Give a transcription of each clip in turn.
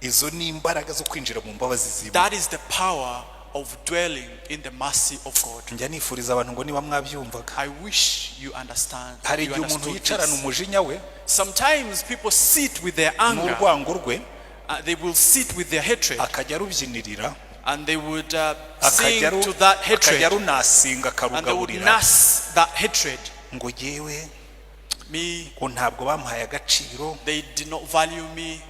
izo ni imbaraga zo kwinjira mu mbabazi z'Imana. That is the power of dwelling in the mercy of God. Njya nifuriza abantu ngo niba mwabyumvaga. I wish you understand. Hari igihe umuntu yicarana umujinya we. Sometimes people sit with their anger. N'urwango rwe. They will sit with their hatred. Akajya rubyinirira. And they would sing to that hatred. And they would nurse that hatred. Ngo jewe me, ntabwo bampaye agaciro. They did not value me.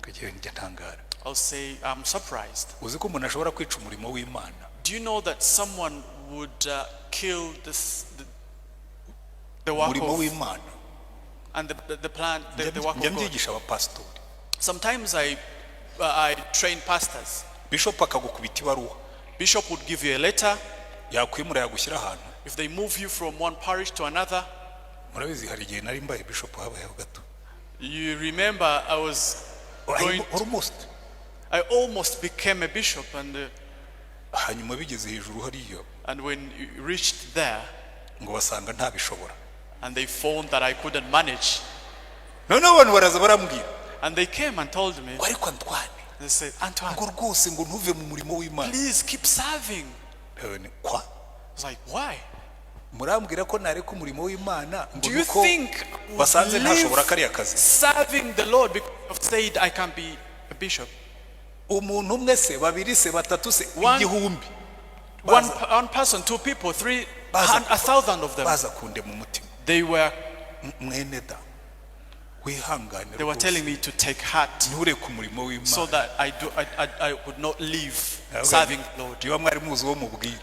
Kajewe njatangara. I'll say I'm surprised. Uzi ko umuntu ashobora kwica umurimo w'Imana. Do you know that someone would kill the work of w'Imana and the plan, the work of God? Sometimes I train pastors. Bishop akagukubita ibaruwa. Bishop would give you a letter. Yakwimura yagushyira ahantu. If they move you from one parish to another. Murabizi hari igihe nari mbaye bishop habayeho gato. You remember I was going I almost became a bishop, and hanyuma bigeze hejuru hariyo. And when you reached there, ngo basanga ntabishobora. And they found that I couldn't manage. None abantu baraza barambwira. And they came and told me. Ariko Antoine. They said, Antoine, ngo rwose ngo ntuve mu murimo w'Imana. Please keep serving. Kwa? I was like, why? Murambwira ko nareka umurimo w'Imana ngo nuko basanze ntashobora kari akazi. Serving the Lord because I've said I can't be a bishop. Umuntu umwe se babiri se batatu se igihumbi. One person, two people, 1,000 of them. Baza kunde mu mutima. They were They were telling me to take heart so that I would not leave serving the Lord.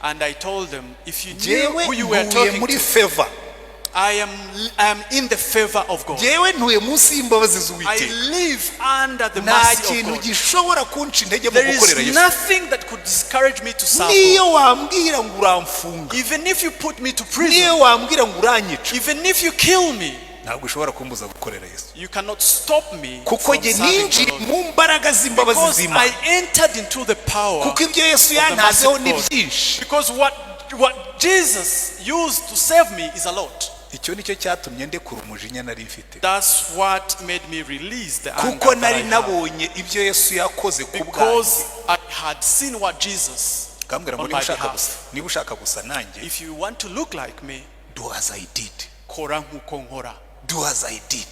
And I told them, if you knew who you were talking to, I am in the favor of God. I live under the mercy of God. There is nothing that could discourage me to serve God. Even if you put me to prison, even if you kill me, you cannot stop me from serving the Lord. Because I entered into the power of the mercy of God. Because what Jesus used to save me is a lot. That's what made me release the anger that I had. Because I had seen what Jesus on my behalf. If you want to look like me, do as I did. Do as I did.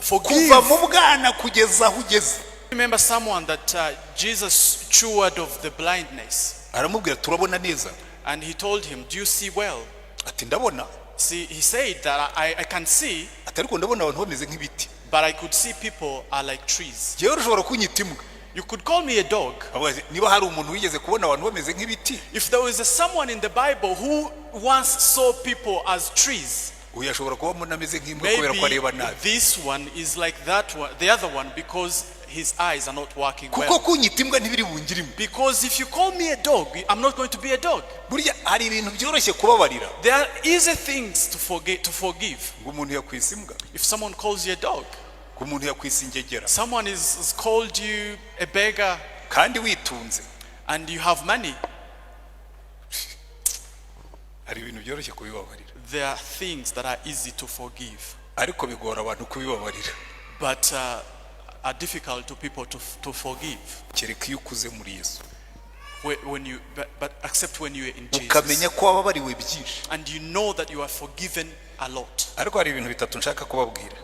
Forgive. Remember someone that Jesus cured of the blindness. And he told him, do you see well? See, he said that I can see, but I could see people are like trees. You could call me a dog. If there was someone in the Bible who once saw people as trees, maybe this one is like that one, the other one, because his eyes are not working well. Because if you call me a dog, I'm not going to be a dog. There are easy things to forgive. If someone calls you a dog, someone is called you a beggar, and you have money, there are things that are easy to forgive, but are difficult to people to forgive. But except when you are in Jesus, and you know that you are forgiven a lot.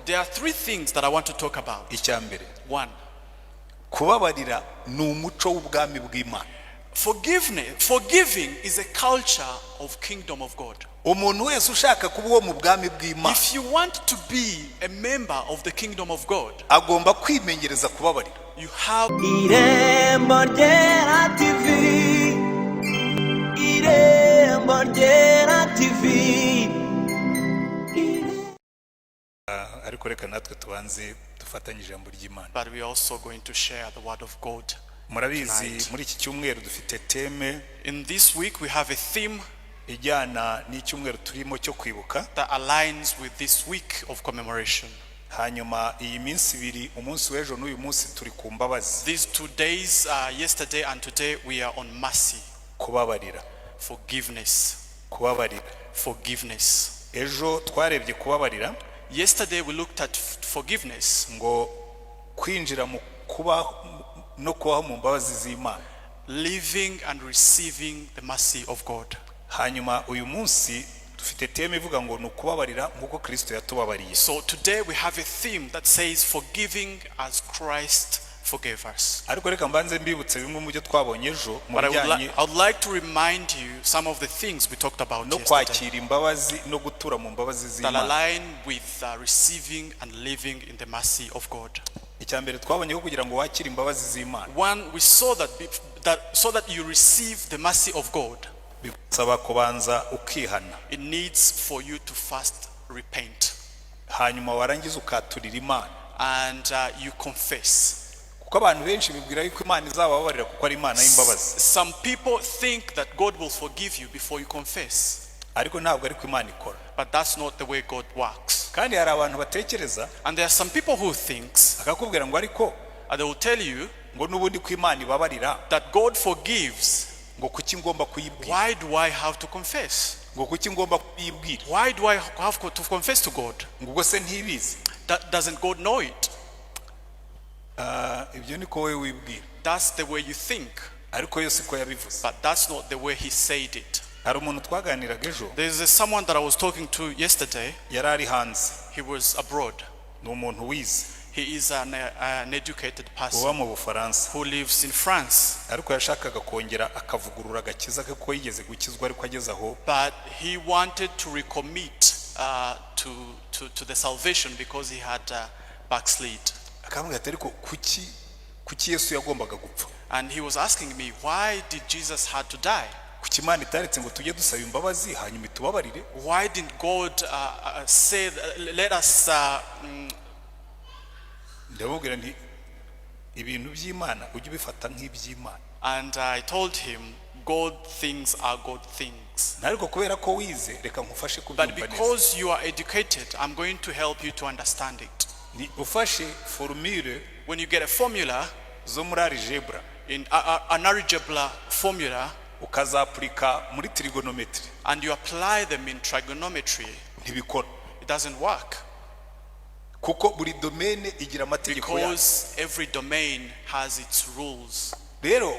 There are three things that I want to talk about. One, forgiving is a culture of kingdom of God. If you want to be a member of the kingdom of God, you have IREMBO RYERA TV. IREMBO RYERA TV. But we are also going to share the word of God. In this week we have a theme that aligns with this week of commemoration. These 2 days, yesterday and today, we are on mercy. Forgiveness. Forgiveness. Yesterday we looked at forgiveness. ngo kwinjira mu kuba no kubaho mu mbabazi z'Imana, Living and receiving the mercy of God. hanyuma uyu munsi dufite teme ivuga ngo nukubabarira nkuko Kristo yatubabariye. So today we have a theme that says forgiving as Christ forgave us. ariko reka mbanze mbibutse bimwe mu byo twabonye ejo mu But I bijyanye would like to remind you some of the things we talked about no yesterday kwakira imbabazi no gutura mu mbabazi that z'Imana. align with receiving and living in the mercy of God. Icyambere twabonye ko kugira ngo wakire imbabazi z'Imana, One, we saw so that you receive the mercy of God, bisaba kubanza ukihana, it needs for you to first repent hanyuma warangiza ukaturira Imana, and you confess. kuko abantu benshi bibwira yuko Imana izababarira kuko ari Imana y'imbabazi. Some people think that God will forgive you before you confess, ariko ntabwo ariko Imana ikora. but that's not the way God works. kandi hari abantu batekereza And there are some people who thinks, akakubwira ngo ariko and they will tell you ngo nubundi ko Imana ibabarira that God forgives. ngo kuki ngomba kuyibwira, Why do I have to confess? ngo kuki ngomba kuyibwira, Why do I have to confess to God? ngo ubwo se ntibizi. Doesn't God know it? Ibyo niko wowe wibwira, That's the way you think, ariko yo siko yabivuze. but that's not the way he said it. hari umuntu twaganiraga ejo, There's someone that I was talking to yesterday. yari ari hanze, He was abroad. ni umuntu wize He is an educated uba person mu Bufaransa, who lives in France, ariko yashakaga kongera akavugurura agakiza ke ko yigeze gukizwa ariko ageze aho but he wanted to recommit to the salvation because he had backslid. akambwira ati ariko kuki Yesu yagombaga gupfa, And he was asking me, why did Jesus had to die? kuki Imana itaretse ngo tujye dusaba imbabazi hanyuma itubabarire. Why didn't God say, let us ndamubwira nti ibintu by'Imana ujye ubifata nk'iby'Imana, and I told him, God things are God things. ariko kubera ko wize reka nkufashe But kubyumva neza. because you are educated, I'm going to help you to understand it. ni ufashe formule When you get a formula, zo muri algebra in an algebra formula, ukazapurika muri trigonometry, and you apply them in trigonometry, ntibikora, it doesn't work kuko buri domaine igira amategeko yayo. because every domain has its rules. rero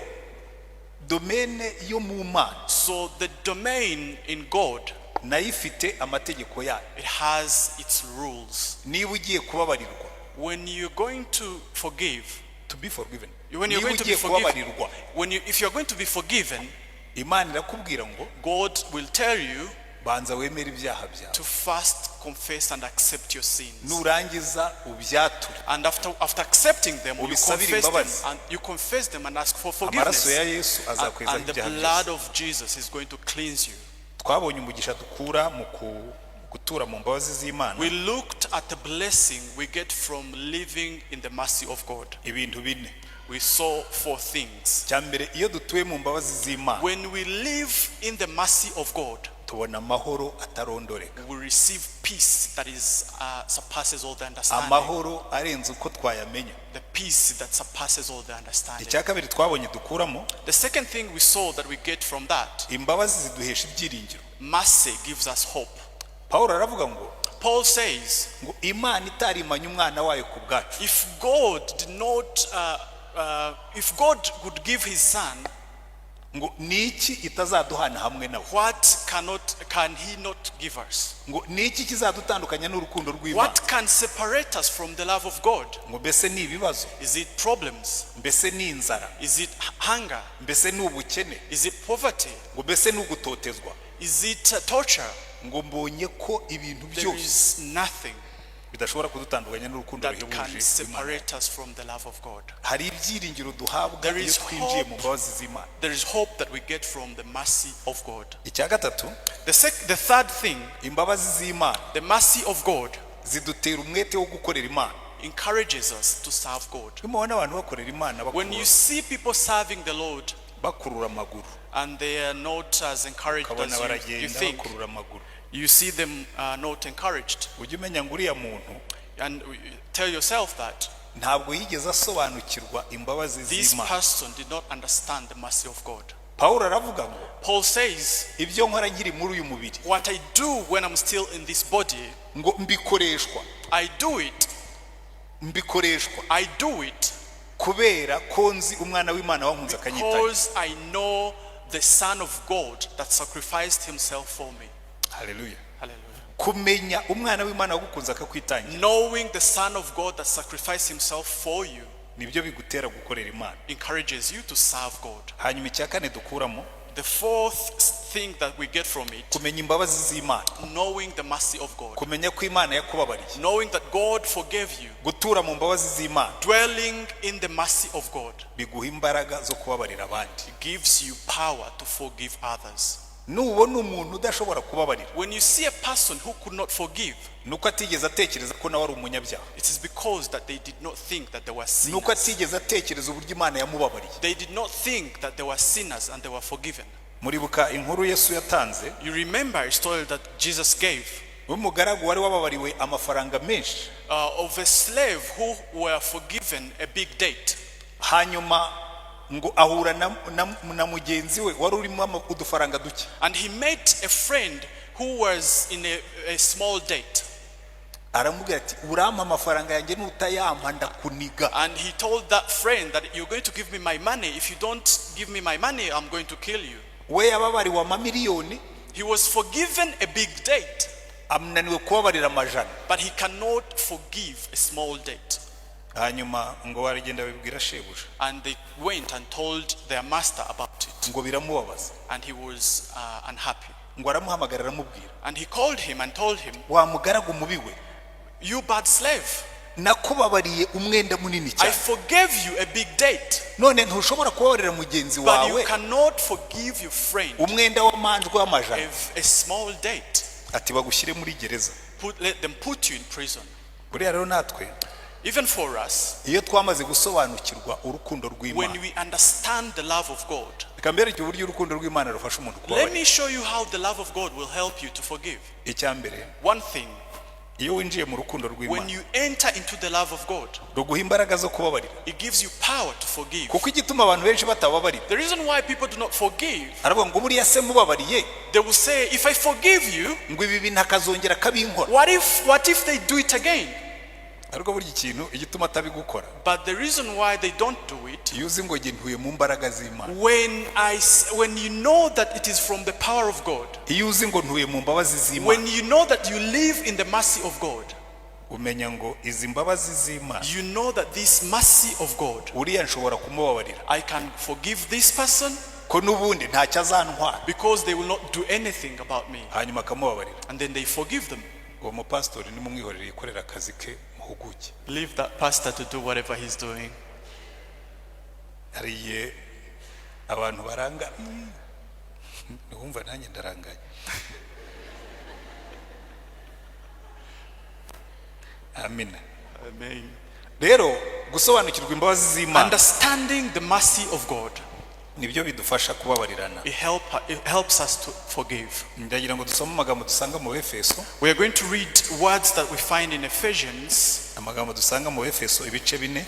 domaine yo mu Mana So the domain in God, nayo ifite amategeko yayo. it has its rules. niba ugiye kubabarirwa, When you're going to forgive, to be forgiven, when you're niba going to be ugiye forgiven, kubabarirwa, if you're going to be forgiven, Imana irakubwira ngo God will tell you banza wemere ibyaha byawe, to first confess and accept your sins. nurangiza ubyature, And after accepting them, you ubisabire confess them and ask for amaraso ya forgiveness. Yesu azakweza And the ibyaha blood byose. of Jesus is going to cleanse you. twabonye umugisha dukura mu gutura mu mbabazi z'Imana, We looked at the blessing we get from living in the mercy of God. ibintu bine. We saw 4 things. cyambere iyo dutuye mu mbabazi z'Imana When we live in the mercy of God, tubona amahoro atarondoreka, we receive peace that is surpasses all the understanding. amahoro arenze uko twayamenya. The peace that surpasses all the understanding. icya kabiri twabonye dukuramo, The second thing we saw that we get from that, imbabazi ziduhesha ibyiringiro. mercy gives us hope. Pawulo aravuga ngo Paul says, ngo Imana itarimanye umwana wayo ku bwacu, if God did not, if God would give His Son, ngo niki itazaduhana hamwe nawe, what can He not give us? ngo niki kizadutandukanya n'urukundo rw'Imana, What can separate us from the love of God? ngo mbese ni ibibazo, Is it problems? mbese ni inzara, Is it hunger? mbese ni ubukene, Is it poverty? ngo mbese ni ugutotezwa. Is it torture? ngo mbonye ko ibintu There byose is nothing bidashobora kudutandukanya n'urukundo that can ruhebuje rw'Imana. separate us from the love of God. hari ibyiringiro duhabwa There iyo is twinjiye hope. mu mbabazi z'Imana. There is hope that we get from the mercy of God. icya gatatu, The third thing, imbabazi z'Imana the mercy of God zidutera umwete wo gukorera Imana. encourages us to serve God. iyo mubona abantu bakorera Imana When you see people serving the Lord bakurura amaguru, and they are not as encouraged ukabona as you baragenda think, bakurura amaguru, you see them not encouraged, ujye umenya ngo uriya muntu and tell yourself that ntabwo yigeze asobanukirwa imbabazi this z'Imana. person did not understand the mercy of God. Pawulo aravuga ngo Paul says, ibyo nkora nkiri muri uyu mubiri what I do when I'm still in this body, ngo mbikoreshwa I do it kubera ko nzi umwana w'Imana wankunze akanyitanga. Because I know the Son of God that sacrificed himself for me. Hallelujah. Hallelujah. Kumenya umwana w'Imana wagukunze akakwitangira. Knowing the Son of God that sacrificed himself for you nibyo bigutera gukorera Imana. Encourages you to serve God. Hanyuma icyakane dukuramo, the fourth thing that we get from it, kumenya imbabazi z'Imana, knowing the mercy of God, kumenya ko Imana yakubabariye, knowing that God forgave you, gutura mu mbabazi z'Imana, dwelling in the mercy of God, biguha imbaraga zo kubabarira abandi. it gives you power to forgive others. Nubona umuntu udashobora kubabarira, when you see a person who could not forgive, nuko atigeze atekereza ko nawe ari umunyabyaha, it is because that they did not think that they were sinners. nuko atigeze atekereza uburyo Imana yamubabariye. They did not think that they were sinners and they were forgiven. Muribuka inkuru Yesu yatanze, You remember a story that Jesus gave umugaragu wari wababariwe amafaranga menshi, of a slave who were forgiven a big debt. hanyuma ngo ahura na mugenzi we wari urimo udufaranga duke, and he met a friend who was in a small debt. aramubwira ati urampa amafaranga yanjye nutayampa ndakuniga. And he told that friend that you're going to give me my money. If you don't give me my money, I'm going to kill you. We yababariwe amamiliyoni, He was forgiven a big debt, amunaniwe kubabarira amajana. but he cannot forgive a small debt. Hanyuma ngo baragenda babibwira shebuja, And they went and told their master about it. ngo biramubabaza, And he was unhappy. ngo aramuhamagara aramubwira, And he called him and told him, wa mugaragu mubi we, you bad slave, nakubabariye umwenda munini I cyane, forgave you a big debt, none ntushobora kubabarira mugenzi but you wawe cannot forgive your friend umwenda w'amanjwe w'amajana. a small debt. Ati bagushyire muri gereza. Let them put you in prison. Buriya rero natwe Even for us, iyo twamaze gusobanukirwa urukundo when rw'Imana, we understand the love of God, reka mbereke uburyo urukundo rw'Imana rufasha umuntu let kubabarira. me show you how the love of God will help you to forgive. Icyambere, One thing, iyo winjiye mu rukundo when rw'Imana, you enter into the love of God, ruguha imbaraga zo kubabarira. it gives you power to forgive. Kuko igituma abantu benshi batababarira, The reason why people do not forgive, aravuga ngo buriya se mubabariye, they will say, if I forgive you, ngo ibi bintu akazongera kabinkora. what if they do it again? Ariko burya ikintu igituma atabigukora, But the reason why they don't do it, iyo uzi ngo nge ntuye mu mbaraga z'Imana, when you know that it is from the power of God, iyo uzi ngo ntuye mu mbabazi z'Imana, when you know that you live in the mercy of God, umenya ngo izi mbabazi z'Imana, you know that this mercy of God, uriya nshobora kumubabarira I can forgive this person ko n'ubundi ntacyo azantwara, because they will not do anything about me. hanyuma akamubabarira. And then they forgive them. Uwo mupasitori nimumwihorere yikorera akazi ke muhuguke. Leave that pastor to do whatever he's doing. Hariye abantu baranga, wumva nanjye ndarangaye. Amen. Amen. Rero gusobanukirwa imbabazi z'Imana Understanding the mercy of God, nibyo bidufasha kubabarirana. it helps us to forgive. Ndagira ngo dusome amagambo dusanga mu Efeso, We are going to read words that we find in Ephesians, amagambo dusanga mu Efeso ibice 4,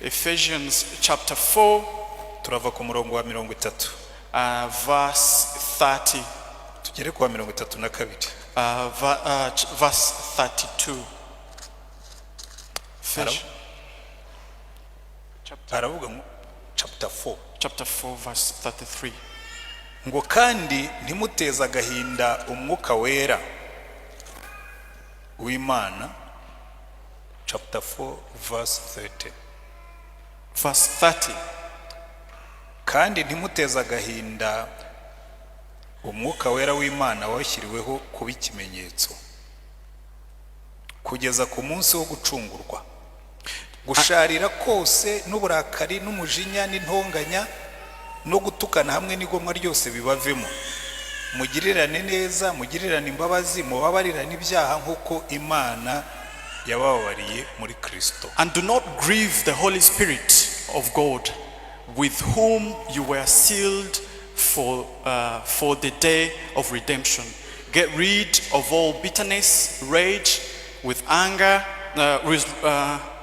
Ephesians chapter 4, turava ku murongo wa 30 verse 30, tugere ku wa 32. verse 32. Aravuga ngo chapter 4, Chapter 4, verse 33. ngo kandi ntimuteze agahinda umwuka wera w'Imana. Chapter 4 verse 30. Verse 30. Kandi ntimuteze agahinda umwuka wera w'Imana washyiriweho kuba ikimenyetso kugeza ku munsi wo gucungurwa, gusharira kose n'uburakari n'umujinya n'intonganya no gutukana hamwe n'igomwa ryose bibavemo. Mugirirane neza, mugirirane imbabazi, mubabarirane ibyaha nk'uko Imana yababariye muri Kristo. And do not grieve the Holy Spirit of God, with whom you were sealed for the day of redemption. Get rid of all bitterness, rage,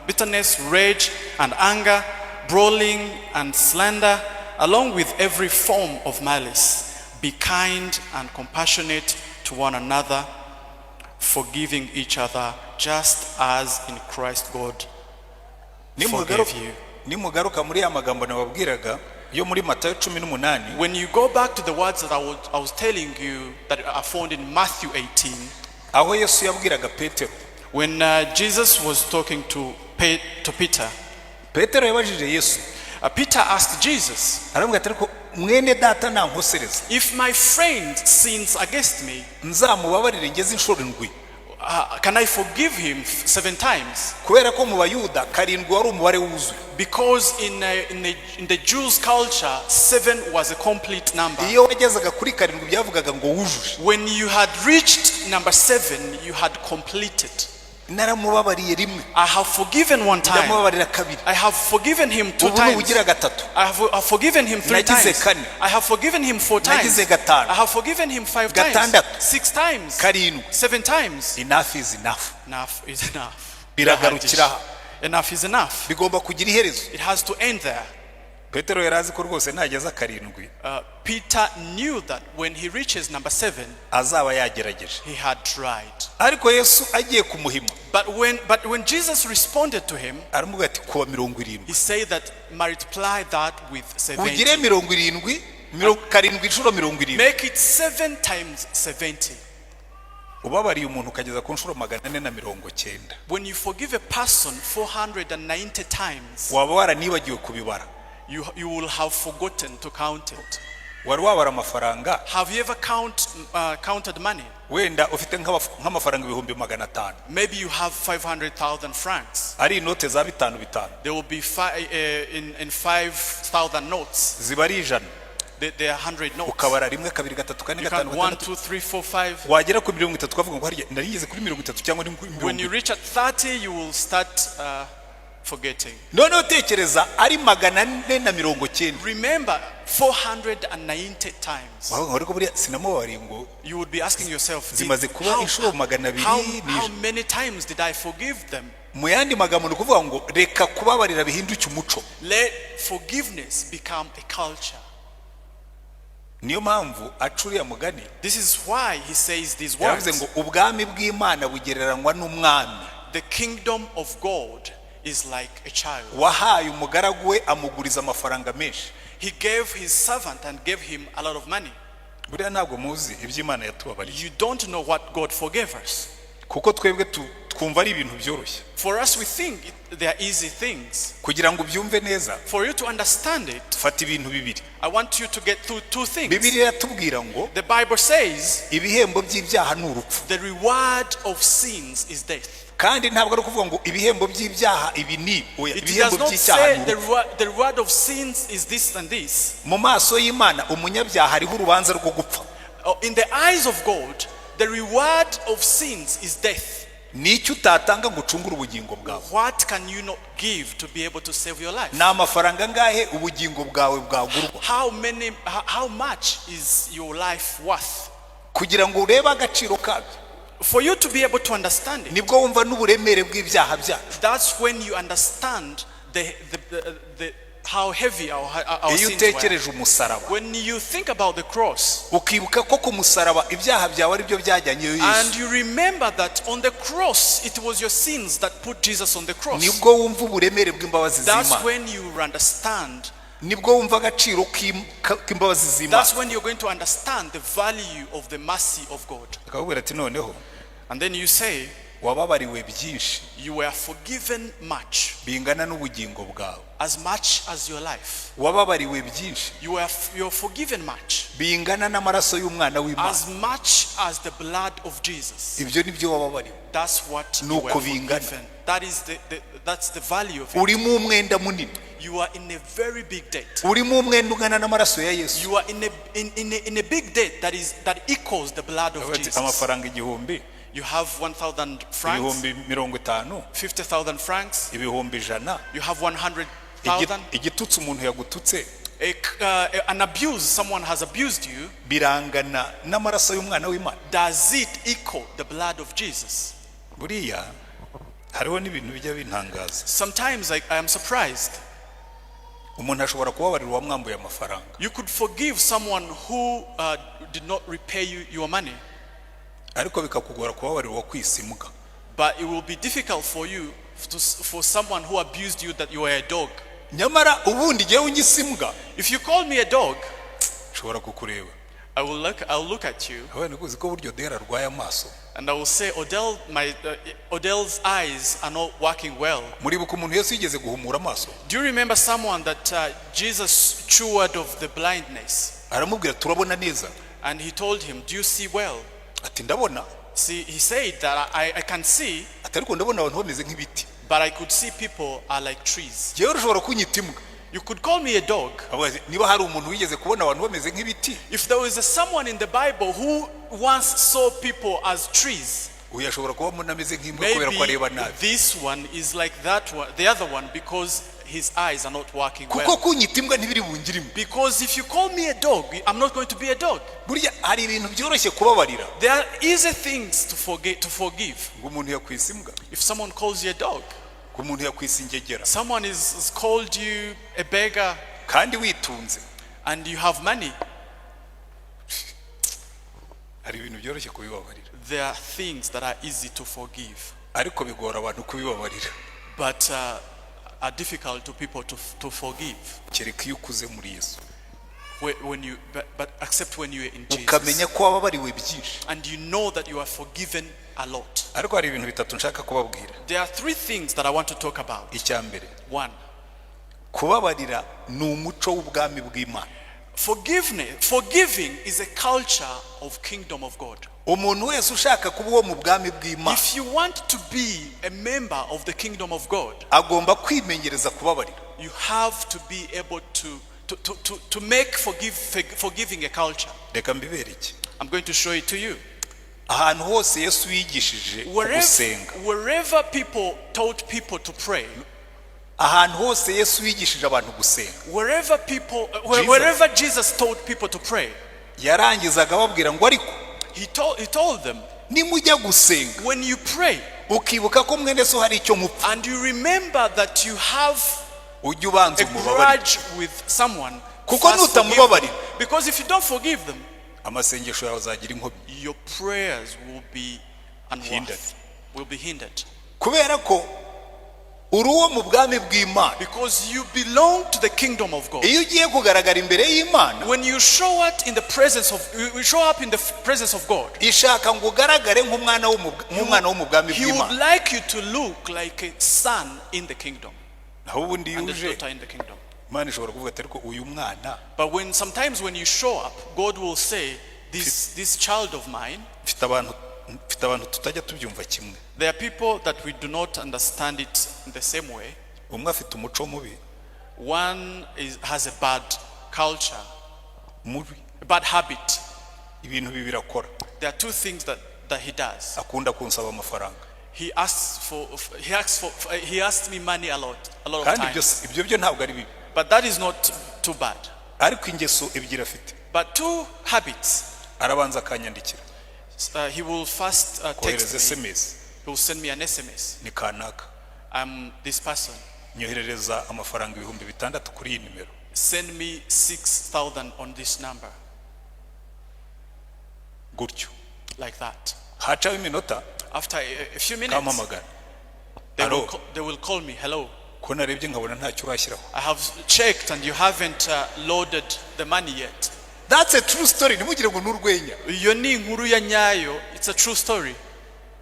bitterness, rage, and anger, brawling and slander, along with every form of malice. Be kind and compassionate to one another, forgiving each other, just as in Christ God forgave you. Nimugaruka muri amagambo nababwiraga yo muri Matayo 18. When you go back to the words that I was telling you that are found in Matthew 18, aho Yesu yabwiraga Petero, when Jesus was talking to Peter, Petero yabajije Yesu, Peter asked Jesus, aramubwira ati ariko mwene data nankosereza, if my friend sins against me, nzamubabarire ngeze inshuro 7. Can I forgive him 7 times? Kubera ko mu Bayuda 7 wari umubare wuzuye. Because in the Jews' culture, 7 was a complete number. Iyo wagezaga kuri 7 byavugaga ngo wujuje. When you had reached number 7, you had completed. Naramubabariye rimwe. I have forgiven 1 time. Ndamubabarira 2. I have forgiven him 2 times. I have forgiven him 3 times. I have forgiven him 4 times. I have forgiven him 5 times. 6 times. 7 times. Enough is enough. Enough is enough. Biragarukira. Enough is enough. Bigomba kugira iherezo. It has to end there. Petero yarazi ko rwose nageza 7. Peter knew that when he reaches number 7, azaba yagerageje. He had tried. Ariko Yesu agiye kumuhima. But when Jesus responded to him, aramubwira ati kuba 70. he said that multiply that with 70. Ugire 70, 7 inshuro 70. Make it 7 times 70. Ubabariye umuntu ukageza ku nshuro 490. When you forgive a person 490 times, waba waranibagiwe kubibara. You will have forgotten to count it. Wari wabara amafaranga? Have you ever counted money? Wenda ufite nk'amafaranga 500,000. Maybe you have 500,000 francs. Ari inote za 5 There will be in 5,000 notes. Zibari 100. There are 100 notes. Ukabara rimwe 2 3 4 5 1 2 3 4 5. Wagera ku 30 twavuga ngo hari narigeze kuri 30 cyangwa ni 40. When you reach at 30, you will start forgetting. None utekereza ari 490. Remember 490 times. You would be asking yourself, how many times did I forgive them? Let forgiveness become a culture. This is why he says these words. The kingdom of God is like a child. He gave his servant and gave him a lot of money. You don't know what God forgave us. For us, we think they are easy things. For you to understand it, I want you to get through 2 things. The Bible says the reward of sins is death. It does not say the reward of sins is this and this. In the eyes of God, the reward of sins is death. What can you not give to be able to save your life? How much is your life worth? For you to be able to understand it, that's when you understand how heavy our sins were. When you think about the cross, and you remember that on the cross it was your sins that put Jesus on the cross, that's when you understand. That's when you're going to understand the value of the mercy of God. And then you say, you were forgiven much, as much as your life. You're forgiven much, as much as the blood of Jesus. That's what you were forgiven. That's the value of it. You are in a very big debt. You are in a big debt that equals the blood of Jesus. You have 1,000 francs, 50,000 francs, you have 100,000. An abuse, someone has abused you. Does it equal the blood of Jesus? Sometimes I am surprised. umuntu ashobora kubabarira uwamwambuye amafaranga. You could forgive someone who did not repay you your money. Ariko bikakugora kubabarira uwakwisimuka. But it will be difficult for you for someone who abused you that you are a dog. Nyamara ubundi jewe ungisimbwa. If you call me a dog, nshobora kukureba. I'll look at you. Abana kuzi ko buryo dera rwaya amaso. And I will say, Odell's eyes are not working well. Muribuka umuntu Yesu yigeze guhumura amaso. Do you remember someone that Jesus cured of the blindness? Aramubwira turabona neza. And he told him, do you see well? Ati ndabona. See, he said that I can see. Ati ariko ndabona abantu bameze nk'ibiti. But I could see people are like trees. Jewe ushobora kunyita imbwa. You could call me a dog. Niba hari umuntu wigeze kubona abantu bameze nk'ibiti. If there was someone in the Bible who once saw people as trees, uyu ashobora kuba umuntu ameze nk'imbwa kubera ko areba nabi. This one is like that one, the other one, because his eyes are not working well. Kuko kunyita imbwa ntibiri bungirimo. Because if you call me a dog, I'm not going to be a dog. Burya hari ibintu byoroshye kubabarira. There are easy things to forgive. Ngo umuntu yakwisa imbwa. If someone calls you a dog, umuntu yakwisa ingegera. someone is called you a beggar, kandi witunze, and you have money, hari ibintu byoroshye kubibabarira. there are things that are easy to forgive, ariko bigora abantu kubibabarira. but are difficult to people to forgive. Kereka iyo ukuze muri Yesu. But except when you are in Jesus, ukamenya ko wababariwe byinshi, and you know that you are forgiven a lot. ariko hari ibintu bitatu nshaka kubabwira. There are three things that I want to talk about. Icyambere, One, kubabarira ni umuco w'ubwami bw'Imana. Forgiving is a culture of kingdom of God. Umuntu wese ushaka kuba uwo mu bwami bw'Imana, If you want to be a member of the kingdom of God, agomba kwimenyereza kubabarira. you have to be able to make forgiving a culture. Reka mbibereke. I'm going to show it to you. Ahantu hose Yesu yigishije gusenga, Wherever people taught people to pray, ahantu hose Yesu yigishije abantu gusenga, wherever Jesus taught people to pray, yarangizaga ababwira ngo ariko he told them, nimujya gusenga when you pray ukibuka ko mwene so hari icyo mupfa, and you remember that you have ujye ubanza a umubabarire. grudge with someone, Kuko first forgive nutamubabarira, them. Because if you don't forgive them, amasengesho yawe azagira inkomyi. your prayers will be Hindered. will be hindered. Kubera ko uri uwo mu bwami bw'Imana. Because you belong to the kingdom of God. Iyo ugiye kugaragara imbere y'Imana, When you show up in the presence of God, ishaka ngo ugaragare nk'umwana wo mu bwami He would bw'Imana. like you to look like a son in the kingdom Naho ubundi and a yuje daughter in the kingdom. Imana ishobora kuvuga ati ariko uyu mwana But sometimes when you show up, God will say, this child of mine, mfite abantu tutajya tubyumva kimwe. there are people that we do not understand it in the same way. Umwe afite umuco mubi, One has a bad culture, mubi, a bad habit. ibintu bibi birakora. There are two things that he does. Akunda kunsaba amafaranga. He asks me money a lot of Kandi times. ibyo byo ntabwo ari bibi. But that is not too bad. Ariko ingeso ebyiri afite. But two habits. Arabanza akanyandikira. He will first Kohereza text me. SMS. He will send me an SMS. Ni kanaka. I'm this person. Nyoherereza amafaranga 6,000 kuri iyi nimero. Send me 6,000 on this number. Gutyo. Like that. Hacaho iminota, After a few minutes, kampamagara. they will call me. Hello. Ko narebye nkabona ntacyo urashyiraho. I have checked and you haven't loaded the money yet. That's a true story. Nimugire ngo n'urwenya. Iyo ni inkuru ya nyayo. It's a true story.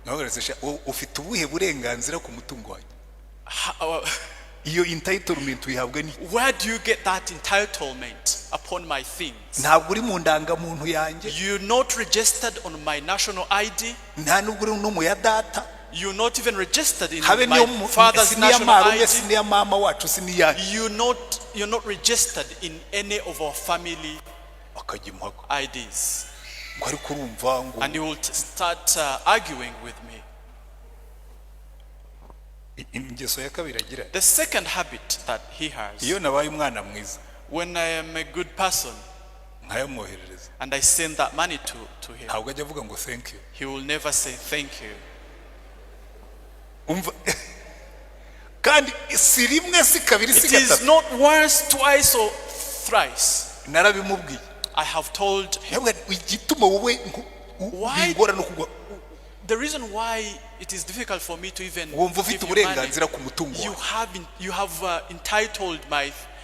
Nahogaretse ufite ubuhe burenganzira ku mutungo wawe? Iyo entitlement uyihabwa ni? Where do you get that entitlement upon my things? Ntabwo uri mu ndangamuntu yanjye. You're not registered on my national ID. Nta nubwo uri no mu ya data. You're not even registered in Habe my father's national ID. Siniya mama wacu siniya. You're not registered in any of our family Akagimuhago. IDs. Ngo ariko urumva ngo. And he will start arguing with me. Ingeso ya kabiri agira. The second habit that he has, Iyo nabaye umwana mwiza. when I am a good person Nkayamwoherereza. and I send that money to him, Ntabwo ajya avuga ngo thank you. he will never say thank you. Umva kandi si rimwe si kabiri si It is gatatu not once, twice, or thrice. narabimubwiye I have told him. igituma wowe bingora no kugwa The reason why it is difficult for me to even wumva ufite give you money, uburenganzira ku mutungo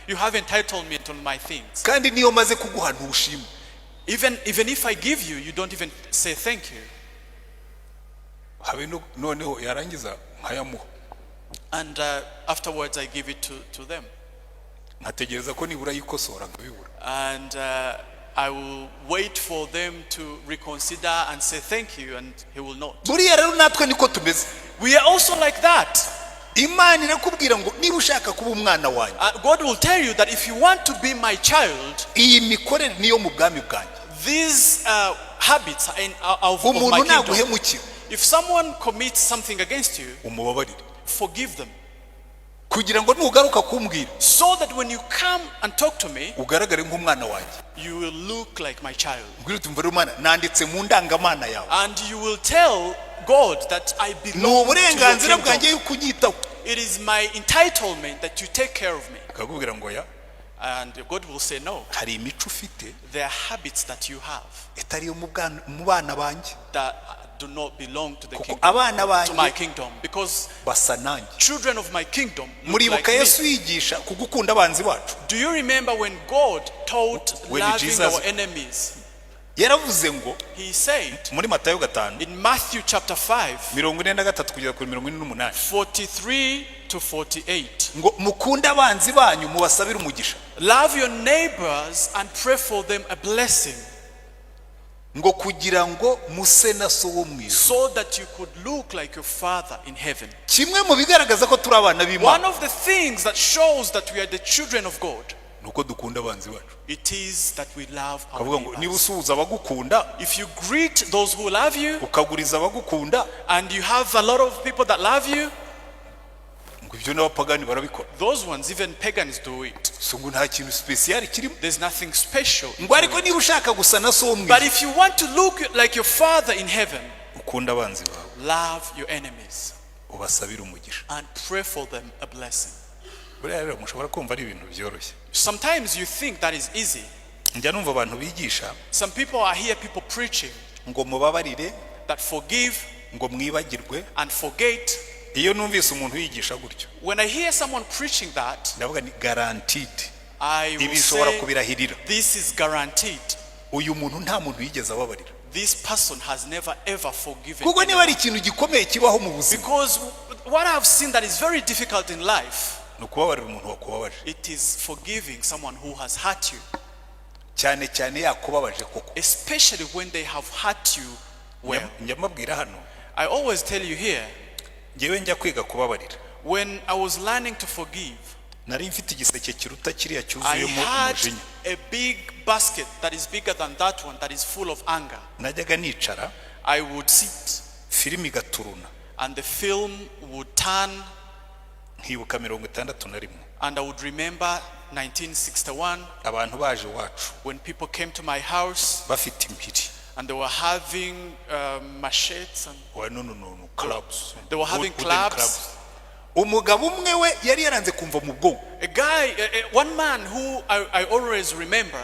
you have entitled me to my things. kandi niyo maze kuguha ntushima Even if I give you, you don't even say thank you. habe noneho yarangiza nkayamuha And afterwards I give it to them. nkategereza ko nibura yikosora nkabibura And I will wait for them to reconsider and say thank you, and he will not. buriya rero natwe niko tumeze We are also like that. imana irakubwira ngo niba ushaka kuba umwana wanjye God will tell you that if you want to be my child, iyi mikorere niyo mu bwami bwanjye these habits are of my umuntu kingdom. naguhemukira If someone commits something against you, umubabarire forgive them, kugira ngo nugaruka kumbwira so that when you come and talk to me, ugaragare nk'umwana wanjye you will look like my child. mbwira uti mvura umwana nanditse mu ndangamana yawe And you will tell God that I ni belong to your uburenganzira bwanjye kingdom. yuko unyitaho It is my entitlement that you take care of me. akakubwira ngo ya And God will say no. hari imico ufite There are habits that you have itari yo mu bana banjye that do not belong to the kuko kingdom, abana to my banjye kingdom, because basa nanjye children of my kingdom look like muribuka me. yesu yigisha kugukunda abanzi bacu Do you remember when God taught When loving Jesus- our enemies? yaravuze ngo He said muri matayo 5 in Matthew chapter 5, 43 kugeza kuri 48 43 to 48, ngo mukunde abanzi banyu mubasabire umugisha love your neighbors and pray for them a blessing, ngo kugira ngo muse na so wo mu ijuru so that you could look like your Father in heaven. kimwe mu bigaragaza ko turi abana One b'Imana of the things that shows that we are the children of God, nuko dukunda abanzi bacu it is that we love our kavuga ngo niba neighbors. usuhuza abagukunda If you greet those who love you, ukaguriza abagukunda and you have a lot of people that love you, ngo ibyo n'abapagani barabikora those ones, even pagans do it. so ngo nta kintu special kirimo There's nothing special. ngo ariko niba ushaka gusa na so wo mu But ijuru if you want to look like your Father in heaven, ukunda abanzi bawe love your enemies ubasabire umugisha and pray for them a blessing. buriya rero mushobora kumva ari ibintu byoroshye Sometimes you think that is easy. njya numva abantu bigisha Some people, I hear people preaching ngo mubabarire that forgive ngo mwibagirwe and forget. iyo numvise umuntu yigisha gutyo When I hear someone preaching that, ndavuga ni guaranteed I will ibi nshobora say kubirahirira this is guaranteed. uyu muntu nta muntu yigeze ababarira This person has never ever forgiven kuko niba ari anyone. ikintu gikomeye kibaho mu buzima Because what I've seen that is very difficult in life, ni ukubabarira umuntu wakubabaje it is forgiving someone who has hurt you, cyane cyane yakubabaje koko especially when they have hurt you well. njya mbabwira hano I always tell you here, ngewe njya kwiga kubabarira when I was learning to forgive, nari mfite igiseke kiruta kiriya I cyuzuyemo had umujinya a big basket that is bigger than that one, that is full of anger. najyaga nicara I would sit filimi igaturuna and the film would turn, nkibuka 61 and I would remember 1961 abantu baje iwacu when people came to my house bafite impiri and they were having machetes and no clubs they were having wooden clubs. umugabo umwe we yari yaranze kumva mu bwonko A guy, one man who I always remember,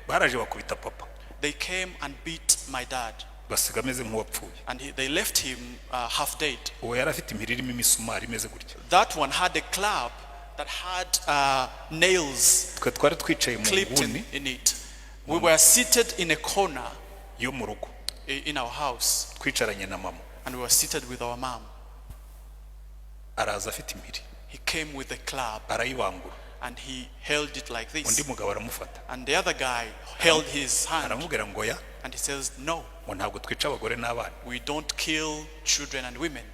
baraje bakubita papa they came and beat my dad, basiga ameze nk'uwapfuye and they left him half dead. uwo yari afite impiri irimo imisumari imeze gutya That one had a club that had nails twe twari twicaye mu clipped nguni in it. We were seated in a corner yo mu rugo in our house, twicaranye na mama and we were seated with our mom. araza afite impiri He came with a club arayibangura and he held it like undi this, mugabo aramufata and the other guy held his hand aramubwira ngo ya and he says, no, ngo ntabwo twica abagore n'abana we don't kill children and women.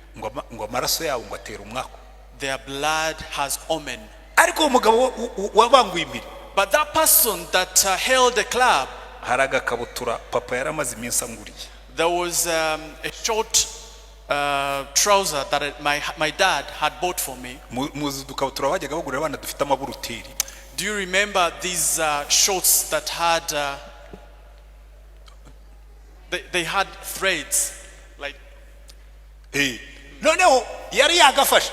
ngo amaraso yabo ngo atera umwako Their blood has omen. ariko uwo mugabo wabanguye impiri But that person that held the club, hari agakabutura papa yari amaze iminsi anguriye there was a short trouser that my dad had bought for me. muzi udukabutura bajyaga bagurira abana dufite amaburuteri. Do you remember these shorts that had they had threads like noneho yari yagafashe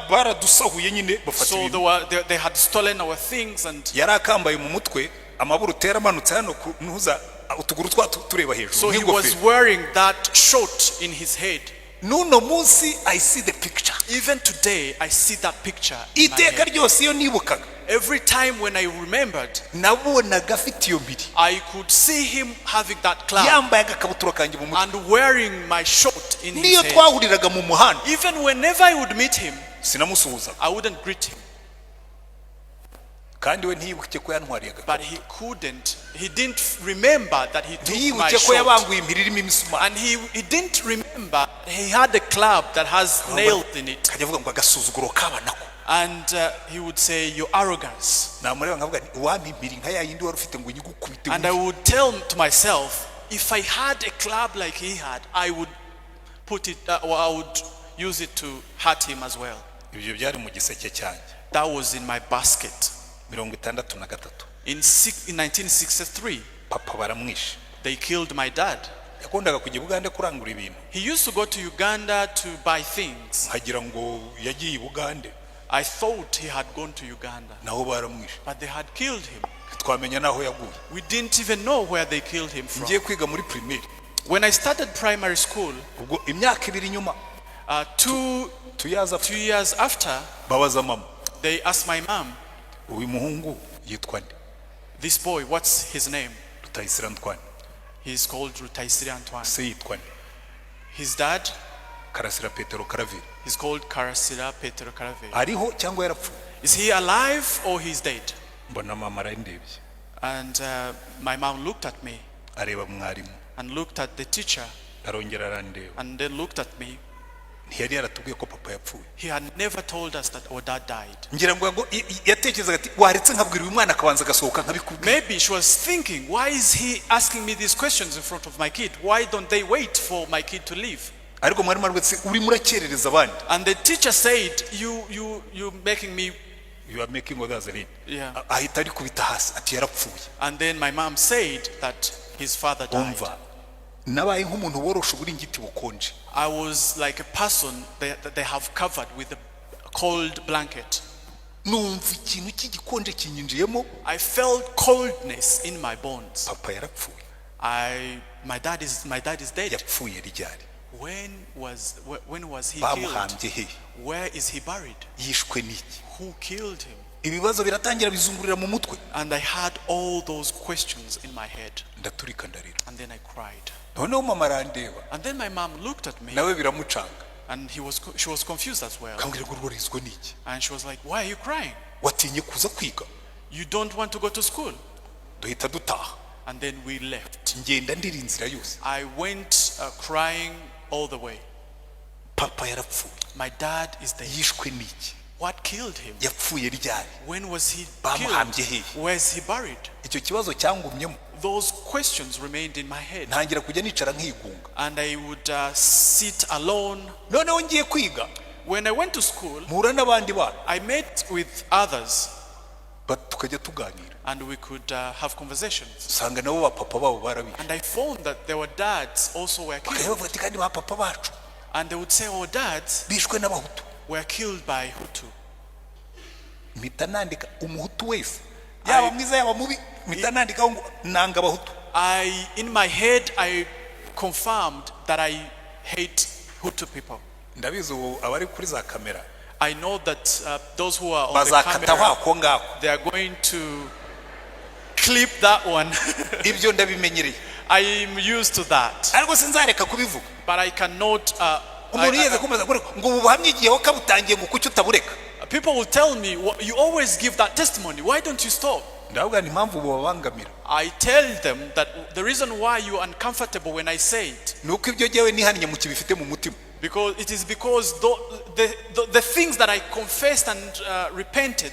baradusahuye nyine bafata So ibintu they had stolen our things, and yari akambaye mu mutwe amaburu tera amanutse hano kunuza utuguru tureba hejuru. so he was wearing that short in his head. Nuno munsi I see the picture. Even today I see that picture in my Iteka head. ryose iyo nibukaga Every time when I remembered, nabonaga afite iyo mbiri I could see him having that cloud yambaye agakabutura kanjye mu mutwe. and wearing my short in his Niyo head. twahuriraga mu muhanda Even whenever I would meet him, sinamusuhuza I wouldn't greet him. kandi we ntiyibuke ko yantwariye But he didn't remember that he took my ntiyibuke ko short. yabanguye imbiri irimo imisumari And he didn't remember he had a club that has nails in it. kajya avuga ngo agasuzuguro kaba nako. And he would say, your arrogance. namureba nkavuga nti uwampa imbiri nka ya yindi wari ufite ngo nyigukubite And I would tell to myself, if I had a club like he had, I would put it, or I would use it to hurt him as well. ibyo byari mu giseke cyanjye. That was in my basket. 63 In 1963, papa baramwishe. they killed my dad. yakundaga kujya Bugande kurangura ibintu He used to go to Uganda to buy things. nkagira ngo yagiye i Bugande I thought he had gone to Uganda, naho baramwishe. but they had killed him. twamenya naho yaguye. We didn't even know where they killed him from. ngiye kwiga muri primaire When I started primary school, ubwo imyaka ibiri nyuma 2 years after, babaza mama they asked my mom, uyu muhungu yitwa nde. this boy, what's his name? Rutayisire Antoine. He's called Rutayisire Antoine. se yitwa nde. His dad, Karasira Petero Karaveri. he's called Karasira Petero Karaveri. ariho cyangwa yarapfuye. Is he alive or he's dead? mbona mama arandebye And my mom looked at me areba mwarimu and looked at the teacher arongera arandeba. and then looked at me. ntiyari yaratubwiye ko papa yapfuye. He had never told us that our dad died. ngira ngo yatekerezaga ati waretse nkabwira uyu mwana akabanza agasohoka nkabikubwira. Maybe she was thinking, why is he asking me these questions in front of my kid? Why don't they wait for my kid to leave? ariko mwarimu arwetse uri murakerereza abandi. And the teacher said, you making me. you are making others read. Yeah. ahita ari kubita hasi ati yarapfuye. And then my mom said that his father died. umva nabaye nk'umuntu worosha uburingiti bukonje. I was like a person that they have covered with a cold blanket. numva ikintu cy'igikonje kinyinjiyemo. I felt coldness in my bones. papa yarapfuye. My dad is dead. yapfuye ryari. When was he bamuhambye killed? he. Where is he buried? yishwe n'iki. Who killed him? ibibazo biratangira bizungurira mu mutwe. And I had all those questions in my head. ndaturika ndarira. And then I cried. noneho mama arandeba. And then my mom looked at me. nawe biramucanga. And she was confused as well. kambwira ngo ururizwa n'iki. And she was like, why are you crying? watinye kuza kwiga. You don't want to go to school? duhita dutaha. And then we left. ngenda ndira inzira yose. I went crying all the way. papa yarapfuye. My dad is dead. yishwe n'iki. What killed him? yapfuye ryari. When was he bamuhambye killed? he. Where is he buried? icyo kibazo cyangumyemo. Those questions remained in my head. ntangira kujya nicara nkigunga. And I would sit alone. noneho ngiye kwiga. When I went to school, mpura n'abandi bana. I met with others tukajya tuganira. and we could have conversations. usanga nabo ba papa babo barabishe. And I found that there were dads also were bakajya killed. bavuga ati kandi ba papa bacu And they would say our dads bishwe n'abahutu. were killed by Hutu. mpita nandika umuhutu wese yaba mwiza yaba mubi mpita nandika ngo nanga abahutu. In my head I confirmed that I hate Hutu people. ndabizi ubu abari kuri za kamera I know that those who are on the bazakata camera, wako ngako. they are going to clip that one. ibyo ndabimenyereye. I am used to that. ariko sinzareka kubivuga. But I cannot. umuntu yeze kumaza ngo ubu buhamye igihe wakabutangiye ngo kuki utabureka. People will tell me, you always give that testimony. Why don't you stop? ndavuga ni impamvu bubabangamira. I tell them that the reason why you are uncomfortable when I say it, nuko ibyo jyewe nihannye mu kibifite mu mutima. because it is because the things that I confessed and repented,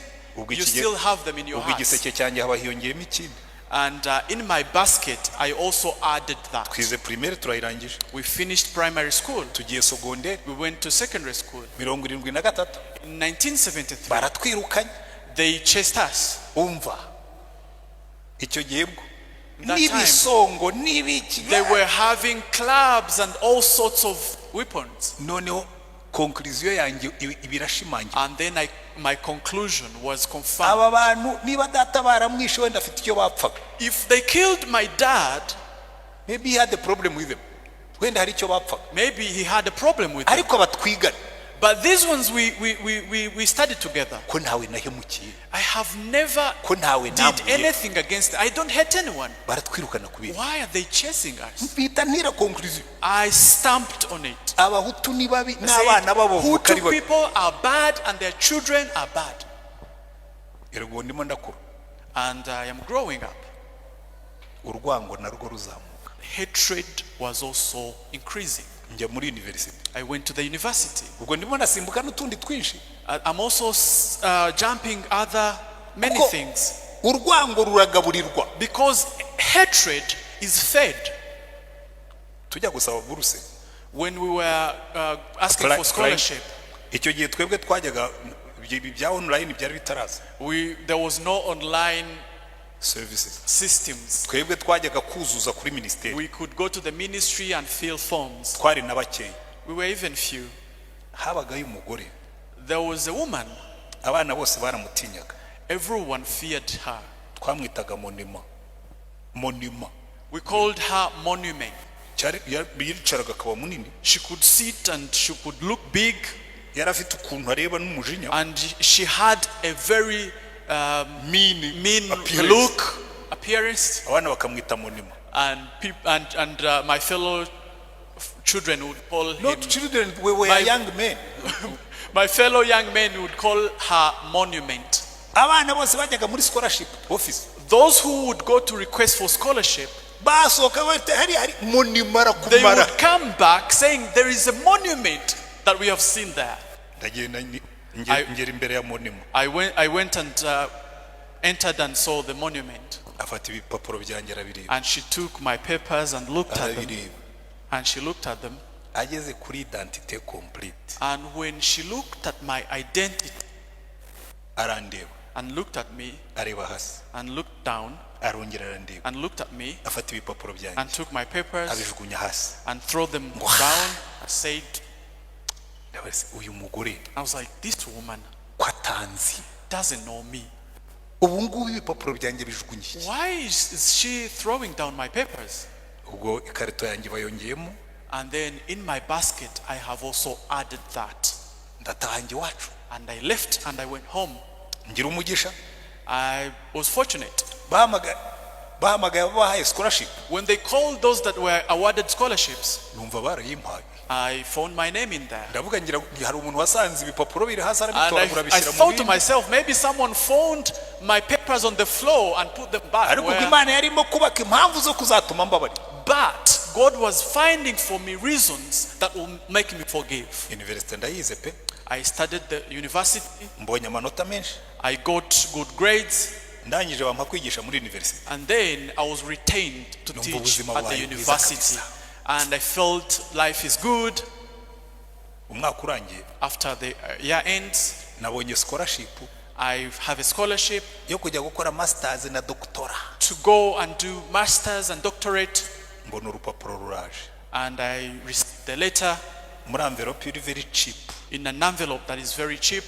you still have them in your ubwo heart. igiseke cyanjye haba hiyongeyemo ikindi. And in my basket, I also added that. twize primaire turayirangije. We finished primary school. tugiye secondaire. We went to secondary school. 73. In 1973, baratwirukanye. they chased us. umva icyo gihe bwo That n'ibisongo n'ibiki. They were having clubs and all sorts of weapons. noneho conclusion yanjye ibirashimangira. And then my conclusion was confirmed. Aba bantu niba data baramwishe wenda afite icyo bapfaga. If they killed my dad, maybe he had a problem with them. Wenda hari icyo bapfaga. Maybe he had a problem with them. Ariko batwigana. But these ones we studied together. Ko ntawe nahemukiye. I have never did anything against them. I don't hate anyone. Baratwirukana kubira. Why are they chasing us? Mpita ntira conclusion. I stamped on it. Abahutu ni babi n'abana babo bakari babi. Hutu people are bad and their children are bad. Ergo ndimo ndakura. And I am growing up. Urwango narwo ruzamuka. Hatred was also increasing. Njya muri university. I went to the university. Ubwo ndimo nasimbuka n'utundi twinshi. I'm also jumping other many things. Urwango ruragaburirwa. Because hatred is fed. Tujya gusaba buruse. When we were asking for scholarship. Icyo gihe twebwe twajyaga bya online byari bitaraza. There was no online services systems. Twebwe twajyaga kuzuza kuri ministeri. We could go to the ministry and fill forms. Twari nabakeye. We were even few. Habagayo umugore. There was a woman. Abana bose baramutinyaga. Everyone feared her. Twamwitaga monima. We called her monument. Yicaraga akaba munini. She could sit and she could look big. Yari afite ukuntu areba n'umujinya. And she had a very mean appearance. Abana bakamwita monima. And my fellow children would call him. Not children, we were young men. My fellow young men would call her monument. Abana bose bajyaga muri scholarship office. Those who would go to request for scholarship, they would come back saying there is a monument that we have seen there. I went and entered and saw the monument. And she took my papers and looked at them. And she looked at them. And when she looked at my identity and looked at me and looked down and looked at me and took my papers and threw them down, I said, I was like, this woman doesn't know me. Why is she throwing down my papers? And then in my basket, I have also added that. And I left and I went home. I was fortunate. When they called those that were awarded scholarships, I found my name in there. And I thought to myself, maybe someone found my papers on the floor and put them back. But God was finding for me reasons that will make me forgive. I studied the university. I got good grades. And then I was retained to teach at the university. And I felt life is good. After the year ends, I have a scholarship to go and do masters and doctorate. And I received the letter in an envelope that is very cheap.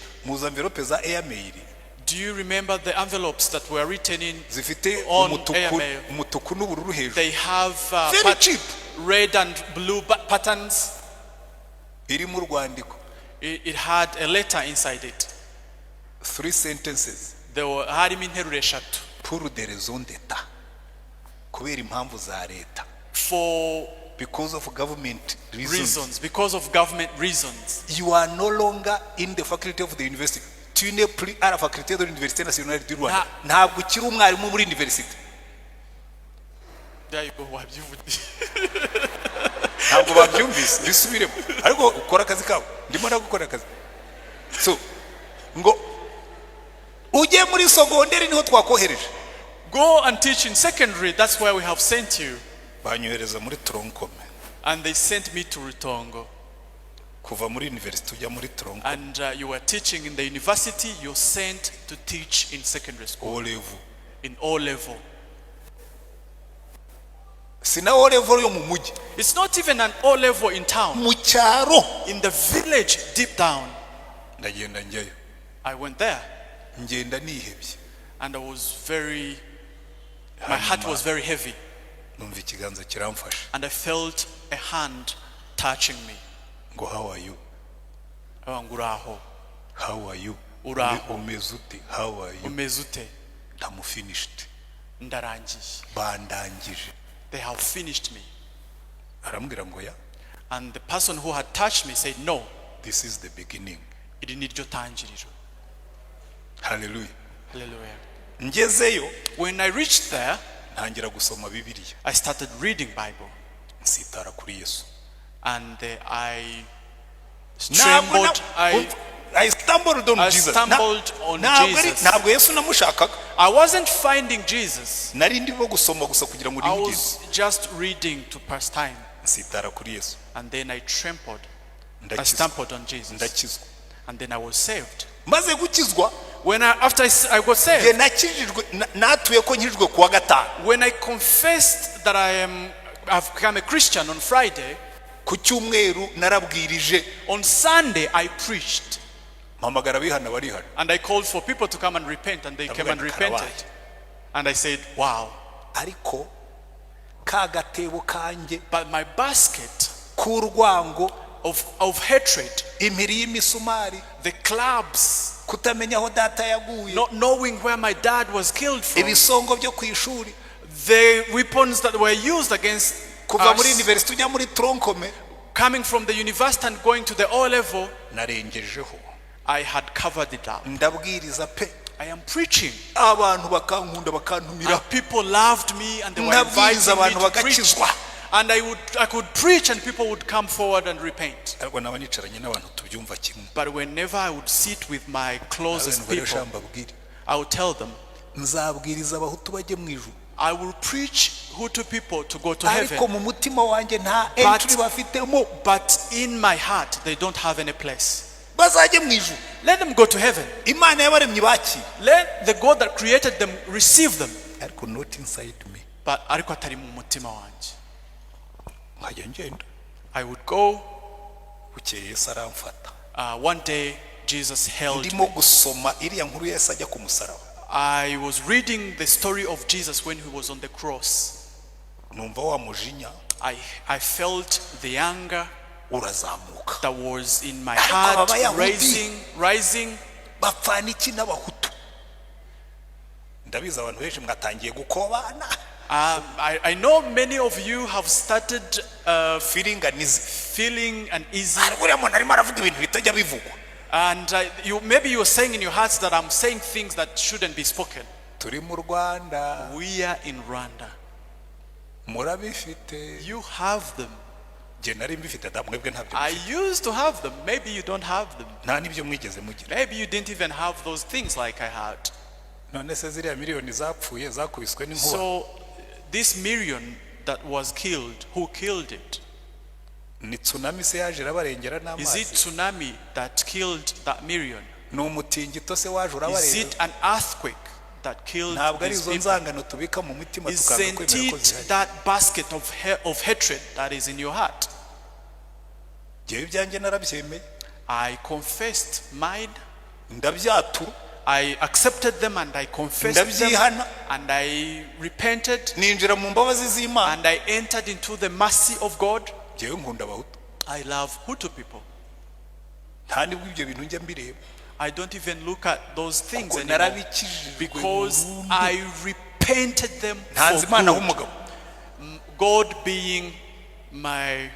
Do you remember the envelopes that were written in on airmail? They have very cheap red and blue patterns. It had a letter inside it. 3 sentences. There were Pour des raisons d'état. Because of government reasons. Because of government reasons. You are no longer in the faculty of the university. Tu n'es plus à la faculté de l'Université nationale du Rwanda. Ntabwo ukiri umwarimu muri university. There you go, wabyumvise. Ntabwo babyumvise, bisubiremo. Ariko ukora akazi kawe. Ndimo ndagukora akazi. So, ngo ujye muri secondary niho twakohereje. Go and teach in secondary, that's where we have sent you. Banyohereza muri Tronkome. And they sent me to Rutongo. Kuva muri university ujya muri Tronkome. And you were teaching in the university, you're sent to teach in secondary school. O level. In O level. sina O level yo mu mujyi. It's not even an O level in town. Mu cyaro. In the village deep down. Ndagenda njyayo. I went there. Ngenda nihebye. And I was my heart was very heavy. Numva ikiganza kiramfasha. And I felt a hand touching me. Ngo how are you? Nguraho. How are you? Uraho. Umezute. How are you? Umezute. Tamu finished. Ndarangije. Bandangije. They have finished me. Arambwira ngo ya. And the person who had touched me said, no. This is the beginning. Iri niryo tangiriro. Hallelujah. Hallelujah. Ngezeyo. When I reached there, ntangira gusoma Bibiliya. I started reading Bible. Nsitara kuri Yesu. And I stumbled. I stumbled on Jesus. Ntabwo Yesu namushakaga. I wasn't finding Jesus. Nari ndimo gusoma gusa kugira ngo I was just reading to pass time. Nsitara kuri Yesu. And then I stumbled on Jesus. Ndakizwa. And then I was saved. Maze gukizwa. After I got saved, when I confessed that I've become a Christian on Friday, on Sunday I preached. And I called for people to come and repent, and they came and repented. And I said, wow. But my basket of hatred, the clubs, not knowing where my dad was killed from, the weapons that were used against us, coming from the university and going to the O level, I had covered it up. I am preaching. And people loved me, and they were inviting me to preach. And I could preach, and people would come forward and repent. But whenever I would sit with my closest people, I would tell them, I will preach Hutu people to go to heaven. But in my heart, they don't have any place. Let them go to heaven. Let the God that created them receive them. But I would go. One day Jesus held me. I was reading the story of Jesus when he was on the cross. I felt the anger that was in my heart rising. I know many of you have started feeling uneasy. And maybe you're saying in your hearts that I'm saying things that shouldn't be spoken. We are in Rwanda. You have them. I used to have them. Maybe you don't have them. Maybe you didn't even have those things like I had. So this million that was killed, who killed it? Is it tsunami that killed that million? Is it an earthquake that killed these people? Isn't it that basket of hatred that is in your heart? I confessed mine. I accepted them and I confessed them and I repented and I entered into the mercy of God. I love Hutu people. I don't even look at those things anymore because I repented them for good. God being my...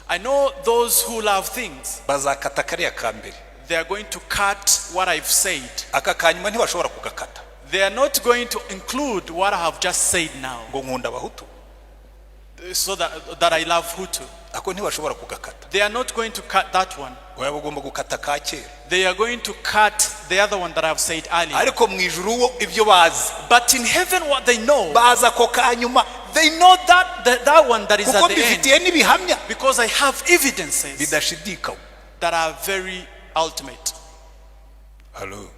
I know those who love things. They are going to cut what I've said. They are not going to include what I have just said now. So that I love Hutu. They are not going to cut that one. They are going to cut the other one that I have said earlier. But in heaven, what they know, they know that one that is at the end. Because I have evidences that are very ultimate. Hello.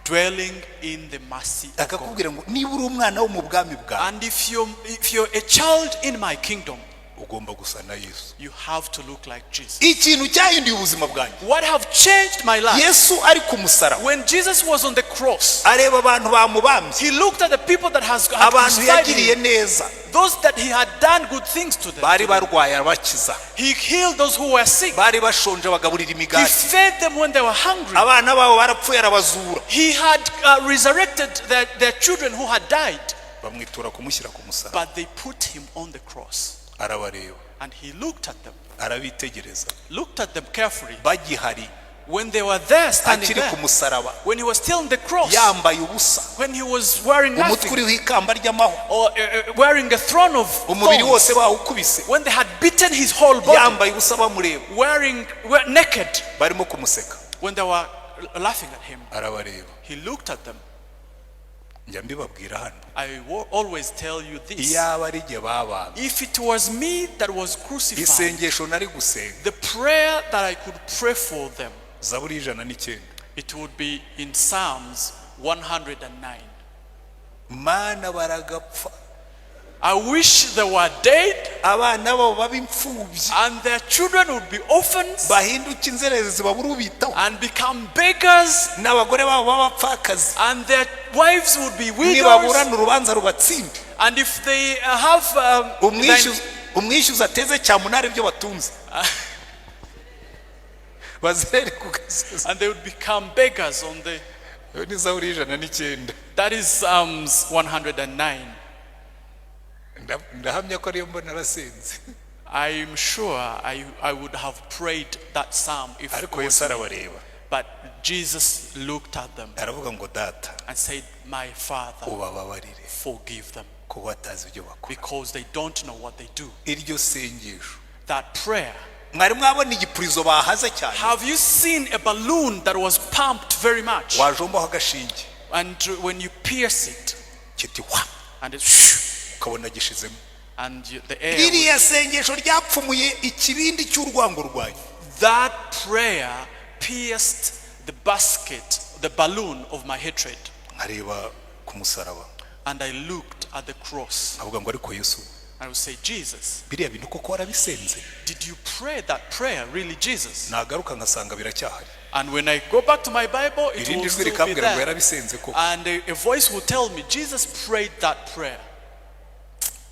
dwelling in the mercy of God. akakubwira ngo niba uri umwana wo mu bwami bwawe And if you're a child in my kingdom, ugomba gusa na Yesu. you have to look like Jesus. Ikintu cyahinduye ubuzima bwanjye, What have changed my life? Yesu ari ku musaraba, When Jesus was on the cross, areba abantu bamubambye, he looked at the people that had abantu crucified yagiriye him, neza, those that he had done good things to them. bari barwaye abakiza, He healed those who were sick. bari bashonje bagaburira He imigati, fed them when they were hungry. abana babo barapfuye arabazura, He had resurrected their children who had died. bamwitura kumushyira ku musaraba, But they put him on the cross. arabareba, And he looked at them, arabitegereza, looked at them carefully. bagihari, When they were there, standing akiri ku there, musaraba, when he was still on the cross, yambaye ubusa, when he was wearing umutwe nothing, uriho ikamba ry'amahwa, or wearing a throne of umubiri thorns, wose bawukubise, when they had beaten his whole body, yambaye ubusa bamureba, naked, barimo kumuseka, when they were laughing at him, arabareba. he looked at them. Njya mbibabwira hano, I always tell you this. iyaba ari jye babambye, If it was me that was crucified, isengesho nari gusenga, the prayer that I could pray for them, Zaburi 109, it would be in Psalms 109. mana baragapfa, I wish they were dead abana babo baba imfubyi, and their children would be orphans bahinduka inzererezi babura ubitaho, and become beggars, n'abagore babo b'abapfakazi, and their wives would be widows. nibaburana urubanza rubatsinde, And if they have umwishyuza ateze cyamunara ibyo batunze, bazere ku gasozi. and they would become beggars on the, Iyo ni Zaburi 109. that is Psalms 109. Ndahamya ko ariyo mbona narasenze, I'm sure I would have prayed that psalm if it ariko was Yesu me. arabareba, But Jesus looked at them aravuga ngo data and said, my Father, ubababarire forgive them, kuko batazi ibyo bakora. because they don't know what they do. Iryo sengesho, That prayer. mwari mwabona igipurizo bahaze cyane, Have you seen a balloon that was pumped very much? wajombaho agashinge And when you pierce it, kiti wa, and it, ukabona gishizemo. and the air, Ririya sengesho ryapfumuye ikibindi cy'urwango rwanyu, that prayer pierced the basket, the balloon of my hatred. nkareba ku musaraba, And I looked at the cross. avuga ngo ariko Yesu, I would say, Jesus, biriya bintu koko warabisenze? did you pray that prayer really, Jesus? Nagaruka nkasanga biracyahari, And when I go back to my Bible, it irindi will jwi still be rikambwira ngo there. yarabisenze koko. And a voice will tell me, Jesus prayed that prayer.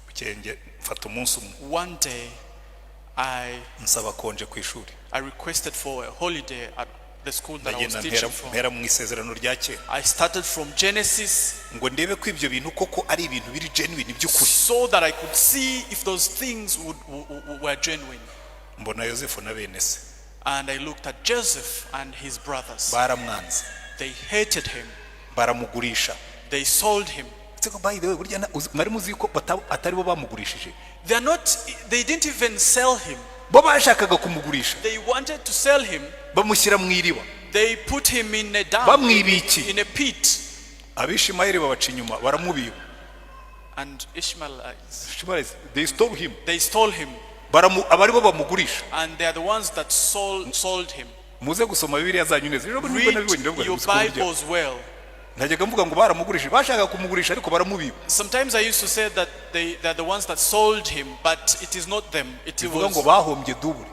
Bukenge mfata umunsi umwe One day, I nsaba konje ku ishuri, requested for a holiday at the school that I was ndagenda teaching from. mpera mu isezerano rya kera, I started from Genesis ngo ndebe ko ibyo bintu koko ari ibintu biri genuine by'ukuri. so that I could see if those things were genuine. Mbona Yosefu na bene se And I looked at Joseph and his brothers. baramwanze, They hated him. baramugurisha. They sold him. By the way, burya mwari muzi ko atari bo bamugurishije, They didn't even sell him. bo bashakaga kumugurisha, They wanted to sell him. bamushyira mu iriba, They put him in a dam, bamwibikiye, in a pit. Abishimayeli babaca inyuma baramubiba, And Ishmaelites, they stole him, they stole him. abari bo bamugurisha. And they are the ones that sold him. Muze gusoma Bibiliya zanyu neza, rero nibwo nabibonye, Read rero your gusa kurya. Bibles well. Ntajyaga mvuga ngo baramugurishije, bashakaga kumugurisha ariko baramubiba. Sometimes I used to say that they're the ones that sold him, but it is not them. Bivuga ngo bahombye double,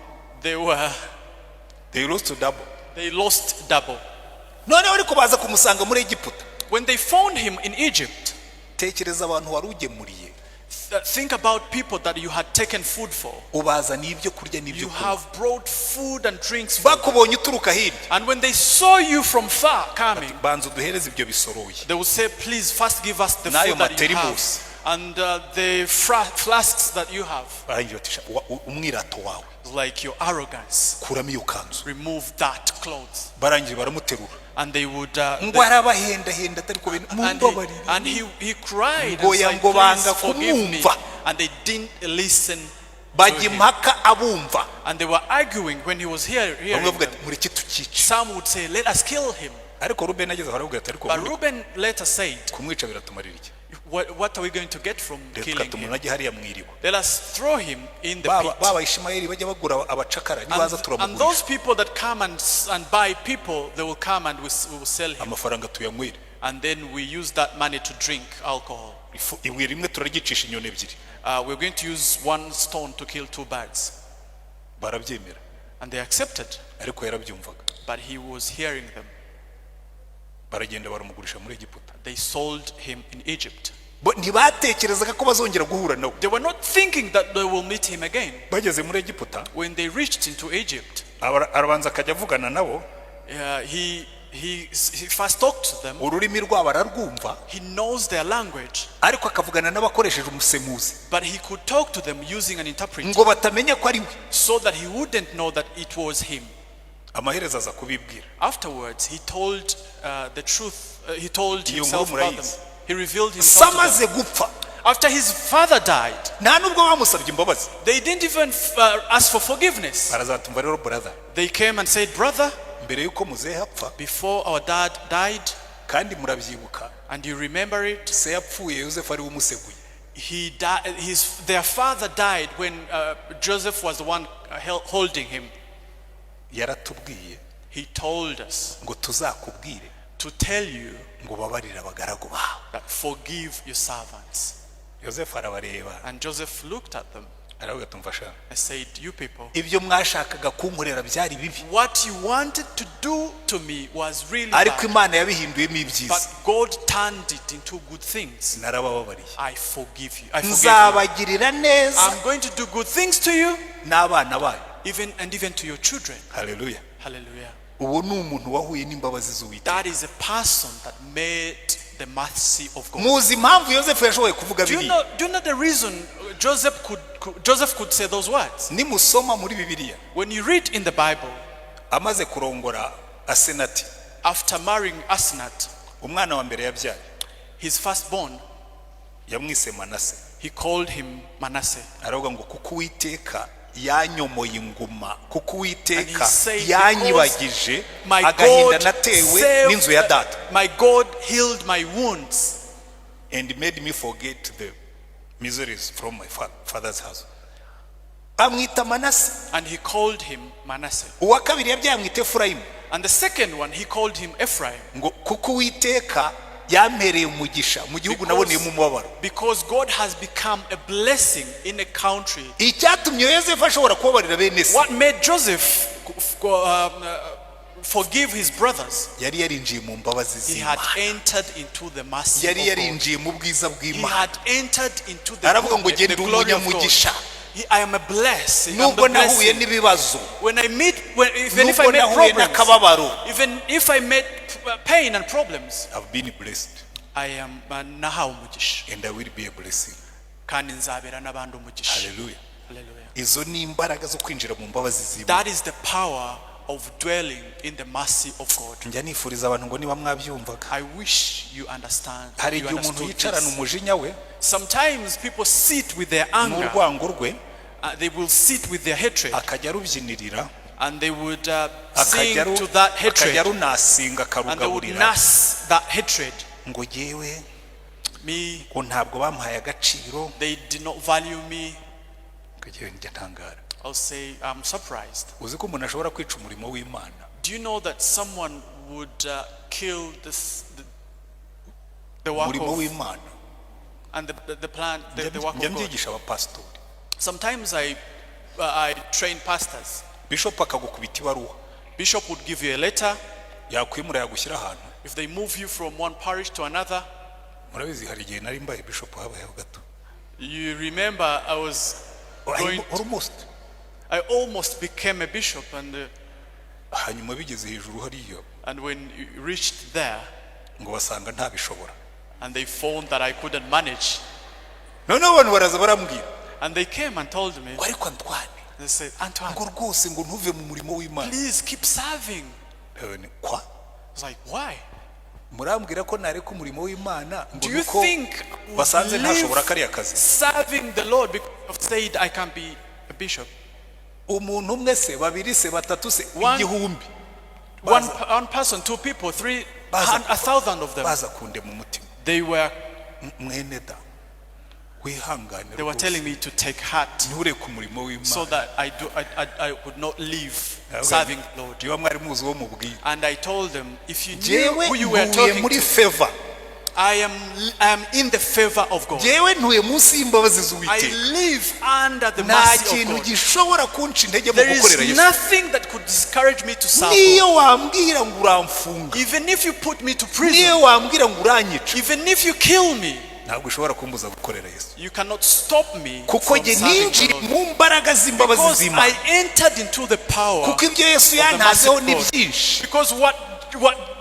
they lost double. They lost double. Noneho ariko baza kumusanga muri Egiputa. When they found him in Egypt, Tekereza abantu wari ugemuriye, think about people that you had taken food for. ubazana ibyo kurya n'ibyo You kunywa, have brought food and drinks for them. bakubonye uturuka hirya, And when they saw you from far coming, banza uduhereze ibyo bisoroye, they would say, please first give us the N'ayo food that you materials. have and the flasks that you have. barangira batisha umwirato wawe, Like your arrogance, kuramo iyo kanzu, remove that clothes. barangira baramuterura, And they would ngo arabahendahenda ariko mumbabarire, and he cried and ngo said, ngo banga please forgive me. kumwumva, And they didn't listen to bajya him. impaka abumva, And they were arguing when he was here. bamwe bavuga ati mureke tukice, Some would say, let us kill him. ariko Rubeni ageze aho aravuga ati ariko But Reuben later said, kumwica biratumarira iki? what are we going to get from killing him? Let us throw him in the pit. And those people that come and buy people, they will come and we will sell him. And then we use that money to drink alcohol. We're going to use one stone to kill two birds. And they accepted. But he was hearing them. They sold him in Egypt. They were not thinking that they will meet him again. When they reached into Egypt, he first talked to them. He knows their language. But he could talk to them using an interpreter, so that he wouldn't know that it was him. Afterwards, he told the truth. He told himself about them. He revealed himself to them. After his father died, they didn't even ask for forgiveness. They came and said, brother, before our dad died, and you remember it, their father died when Joseph was the one holding him. He told us to tell you that forgive your servants. And Joseph looked at them and said, you people, what you wanted to do to me was really bad, but God turned it into good things. I forgive you. I'm going to do good things to you, even to your children. Hallelujah. Hallelujah. That is a person that made the mercy of God. Do you know the reason Joseph could say those words? When you read in the Bible, after marrying Asenath, his firstborn, he called him Manasseh. yanyomoye inguma kuko Uwiteka yanyibagije agahinda natewe n'inzu ya data. My God healed my wounds and made me forget the miseries from my father's house. Amwita Manasseh, and he called him Manasseh. Uwa kabiri yabyamwita Ephraim, and the second one he called him Ephraim. Ngo kuko Uwiteka yamereye umugisha mu gihugu naboneyemo umubabaro. Because God has become a blessing in a country. Icyatumye Yosefu ashobora kubabarira bene se. What made Joseph forgive his brothers? Yari yarinjiye mu mbabazi z'Imana. He had entered into the mercy of God. Yari yarinjiye mu bwiza bw'Imana. He had entered into the glory of God. I am a blessed. When I meet, even if I make problems, even if I make pain and problems, I've been blessed. I am nahawe umugisha, and I will be a blessing. Kandi nzabera n'abandi umugisha. Hallelujah. Hallelujah. That is the power of dwelling in the mercy of God. I wish you understand. Sometimes people sit with their anger. They will sit with their hatred. And they would sing to that hatred. And they would nurse that hatred. Me, they did not value me. I'll say, I'm surprised. Do you know that someone would kill the work of and the plan, the work of God? Sometimes I train pastors. Bishop would give you a letter. If they move you from one parish to another, you remember I was going I almost became a bishop, and when you reached there, and they found that I couldn't manage, and they came and told me, they said, Antoine, please keep serving. I was like, why? Do you think serving the Lord because I've said I can't be a bishop? One person, two people, 1,000 of them, they were mwene da wihangane They were telling me to take heart nture ku murimo w'Imana so that I would not leave serving the Lord. Diwa mwari muzi wo mubwira And I told them, if you knew who you were jewe talking muri to, favor I am in the favor of God. jewe ntuye munsi y'imbabazi I z'Uwiteka live under the nta mercy of kintu God. gishobora kunca intege mu There gukorera is Yesu nothing that could discourage me to serve niyo God. wambwira ngo uramfunga Even if you put me to prison, niyo wambwira ngo uranyica even if you kill me, ntabwo ushobora kumbuza gukorera Yesu you cannot stop me kuko from jye serving the ninjiye Lord. mu mbaraga z'imbabazi Because z'Imana I entered into the power. kuko ibyo Yesu mercy yantazeho of ni God. byinshi Because what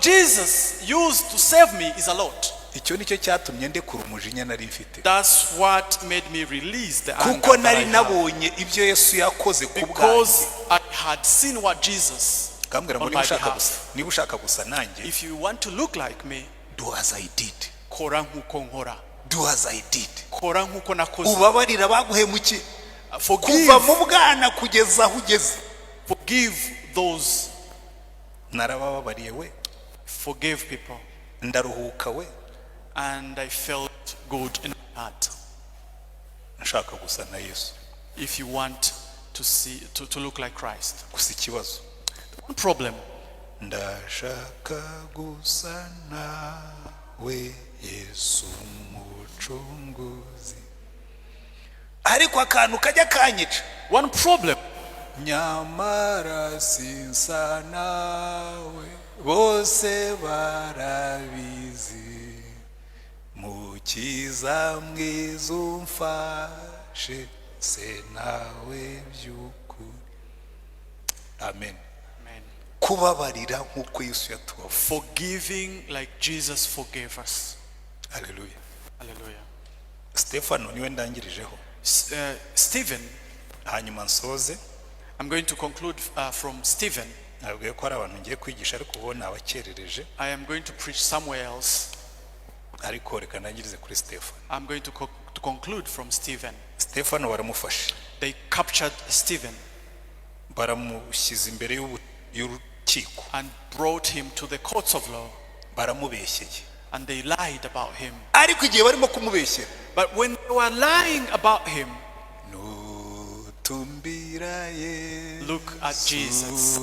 Jesus used to save me is a lot. icyo nicyo cyatumye ndekura umujinya nari mfite That's what made me release the kuko anger that nari I had. nabonye ibyo Yesu yakoze ku bwanjye Because I had seen what Jesus kambwira ngo on niba my ushaka behalf. gusa niba ushaka gusa nanjye If you want to look like me, do as I did kora nkuko nkora. do as I did Kora nkuko nakoze. ubabarira baguhemukiye Forgive, kuva mu bwana kugeza aho ugeze forgive those. narabababariye we Forgive people. ndaruhuka we And I felt good in my heart. nshaka gusa na Yesu If you want to see to look like Christ. gusa ikibazo One problem. ndashaka gusa nawe Yesu umucunguzi ariko akantu kajya kanyica One problem. nyamara sinsa nawe bose barabizi mukiza mwiza umfashe se nawe by'ukuri amen Amen. kubabarira nk'uko Yesu yatubabarira Forgiving like Jesus forgave us. haleluya Hallelujah. Stefano niwe ndangirijeho Stephen, hanyuma nsoze I'm going to conclude from Stephen. nabwiye ko ari abantu ngiye kwigisha ariko ubu nabakerereje I am going to preach somewhere else. ariko reka nangirize kuri Stefano I'm going to conclude from Stephen. Stefano baramufashe They captured Stephen baramushyize imbere y'urukiko and brought him to the courts of law, baramubeshyeye and they lied about him. ariko igihe barimo kumubeshyera But when they were lying about him, nutumbira Yesu look at Jesus.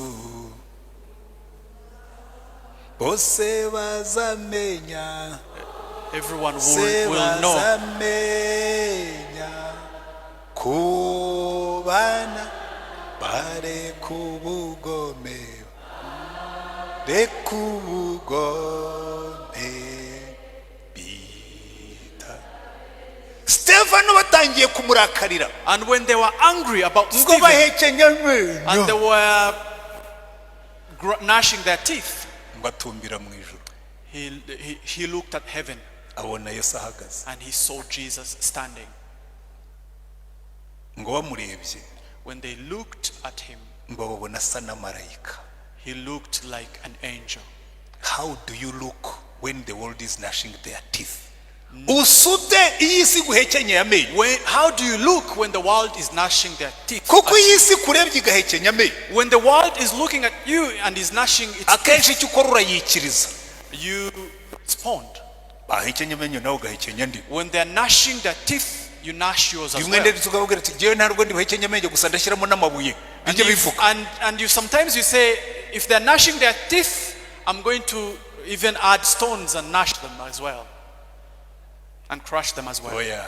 bose bazamenya Everyone se will know. bazamenya kubana bare kubugome bita Stefano batangiye kumurakarira And when they were angry about ngo Stephen, bahekenya and they amenyo were gnashing their teeth, ngo atumbira mu ijuru he looked at heaven abona Yesu ahagaze and he saw Jesus standing. ngo bamurebye When they looked at him, ngo babona asa na marayika. he looked like an angel. How do you look when the world is gnashing their teeth? Usute iyi si guhekenya amenyo. How do you look when the world is gnashing their teeth? Kuko iyi si kurebye igahekenya amenyo. When the world is looking at you and is gnashing its Akenshi teeth, icyo ukora urayikiriza. you respond. Bahekenya amenyo nawe ugahekenya ndi. When they are gnashing their teeth, you gnash yours as Imwe well. ndetse ukabwira ati jewe ntabwo ndi buhekenya amenyo gusa ndashyiramo n'amabuye. Bijye bivuga. And you sometimes you say, if they are gnashing their teeth, I'm going to even add stones and gnash them as well. And crush them as well. Oya.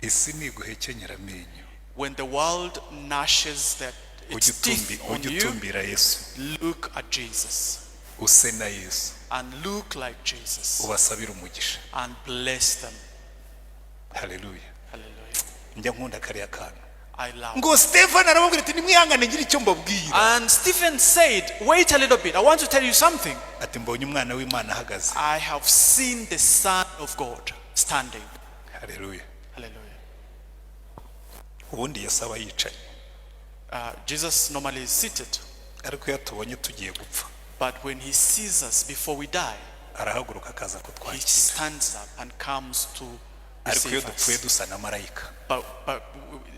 Isi ni guhekenyera amenyo. When the world gnashes its teeth on you, Utumbira Yesu. look at Jesus. Use na Yesu. And look like Jesus. Ubasabira umugisha. And bless them. Hallelujah. Hallelujah. Njya nkunda kariya kantu. I love. Ngo Stefan arababwira ati nimwihangane ngira icyo mbabwira. And Stephen said, wait a little bit. I want to tell you something. Ati mbonye umwana w'Imana ahagaze. I have seen the Son of God standing. Hallelujah. Hallelujah. Ubundi Yesu aba yicaye. Jesus normally is seated. Ariko iyo tubonye tugiye gupfa. But when he sees us before we die, Arahaguruka akaza he kutwakira. stands up and comes to Ariko iyo receive dupfuye us. dusa na marayika. But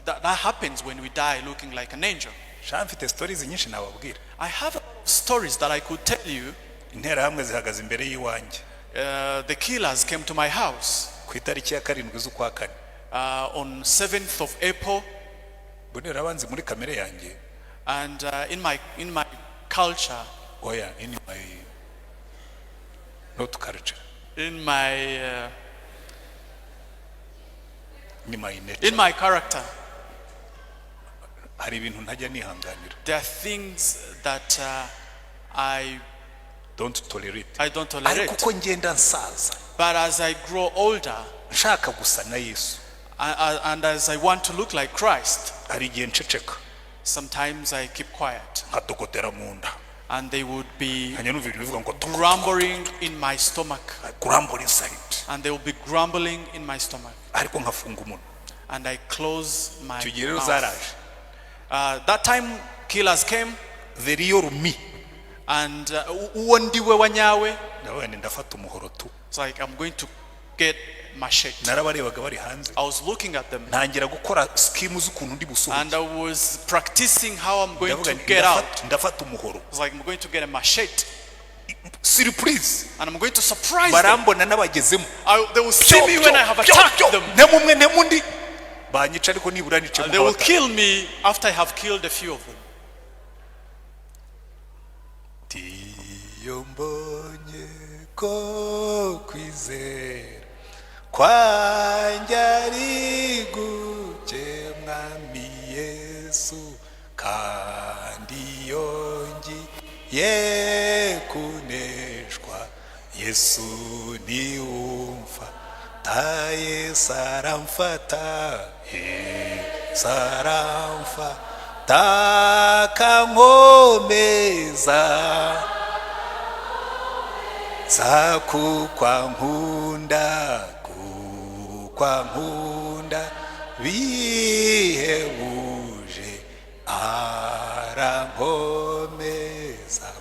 that happens when we die looking like an angel. Sha mfite stories nyinshi nababwira. I have a lot of stories that I could tell you. Interahamwe zihagaze imbere y'iwanjye. the killers came to my house ku itariki ya 7 z'ukwa 4. On 7th of April. Bone rabanzi muri kamere yanjye. And in my culture, in my not culture, in my nature, in my character, hari ibintu ntajya nihanganira. there are things that I don't tolerate. Ariko kuko ngenda nsaza. But as I grow older, nshaka gusa na Yesu, and as I want to look like Christ, hari igihe nceceka. Sometimes I keep quiet. nkatokotera mu nda. And they would be hanyuma bivuga ngo grumbling in my stomach. grumble inside. And they will be grumbling in my stomach. ariko nkafunga umunwa. And I close my Tugere mouth. zaraje. That time killers came. The real me. And uondiwe wanyawe. nawe ndafata umuhoro tu. It's like I'm going to get machete. narabarebaga bari hanze. I was looking at them. ntangira gukora scheme z'ukuntu ndi busohoke. And I was practicing how I'm going to get out. ndafata umuhoro. It's like I'm going to get a machete. Surprise. And I'm going to surprise them. barambona nabagezemo. They will see me when I have attacked them. nemumwe nemundi. banyica ariko nibura nice. They will kill me after I have killed a few of them. Tiyombonye ko kwizera kwanjye ari guke mwami Yesu kandi yongiye kuneshwa Yesu niwumfa ta Yesu aramfata saramfa takankomeza zakukwa nkunda bihebuje arankomeza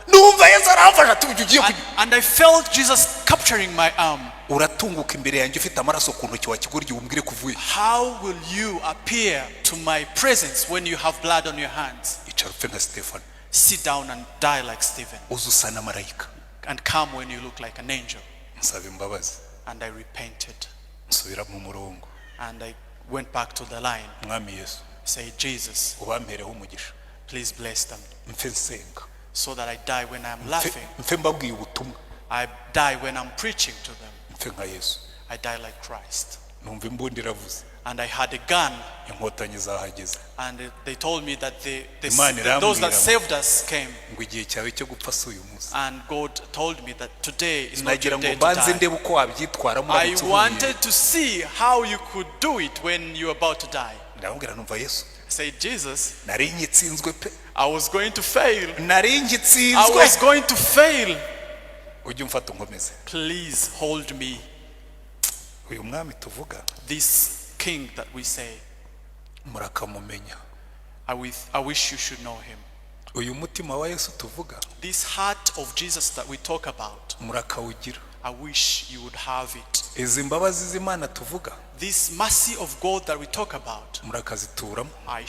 numva Yesu aramfasha tugiye. And I felt Jesus capturing my arm. uratunguka imbere yanjye ufite amaraso ku ntoki wakigurye umbwire kuvuye. How will you appear to my presence when you have blood on your hands? icara upfe nka Stephen. Sit down and die like Stephen. uzusa na marayika. And come when you look like an angel. nsaba imbabazi. And I repented. nsubira mu murongo. And I went back to the line. mwami Yesu. Say, Jesus, ubampereho umugisha. please bless them. mfe nsenga. So that I die when I'm laughing. mfe mbabwiye ubutumwa. I die when I'm preaching to them. mfe nka Yesu. I die like Christ. numva imbunda iravuze. And I had a gun. inkotanyi zahageze. And they told me that Imana those that irambwira saved us came. ngo igihe cyawe cyo gupfa si uyu munsi. And God told me that today is not nagira your ngo day banze to die. ndebe uko wabyitwaramo. I wanted to see how you could do it when you're about to die. ndamubwira numva Yesu. I said, Jesus, nari ngitsinzwe pe. I was going to fail. nari I ngitsinzwe. was going to fail. ujye umfata unkomeze. Please hold me. uyu mwami tuvuga. This king that we say, murakamumenya. I wish you should know him. uyu mutima wa Yesu tuvuga. This heart of Jesus that we talk about, murakawugira. I wish you would have it. izi mbabazi z'Imana tuvuga. This mercy of God that we talk about, murakazituramo. I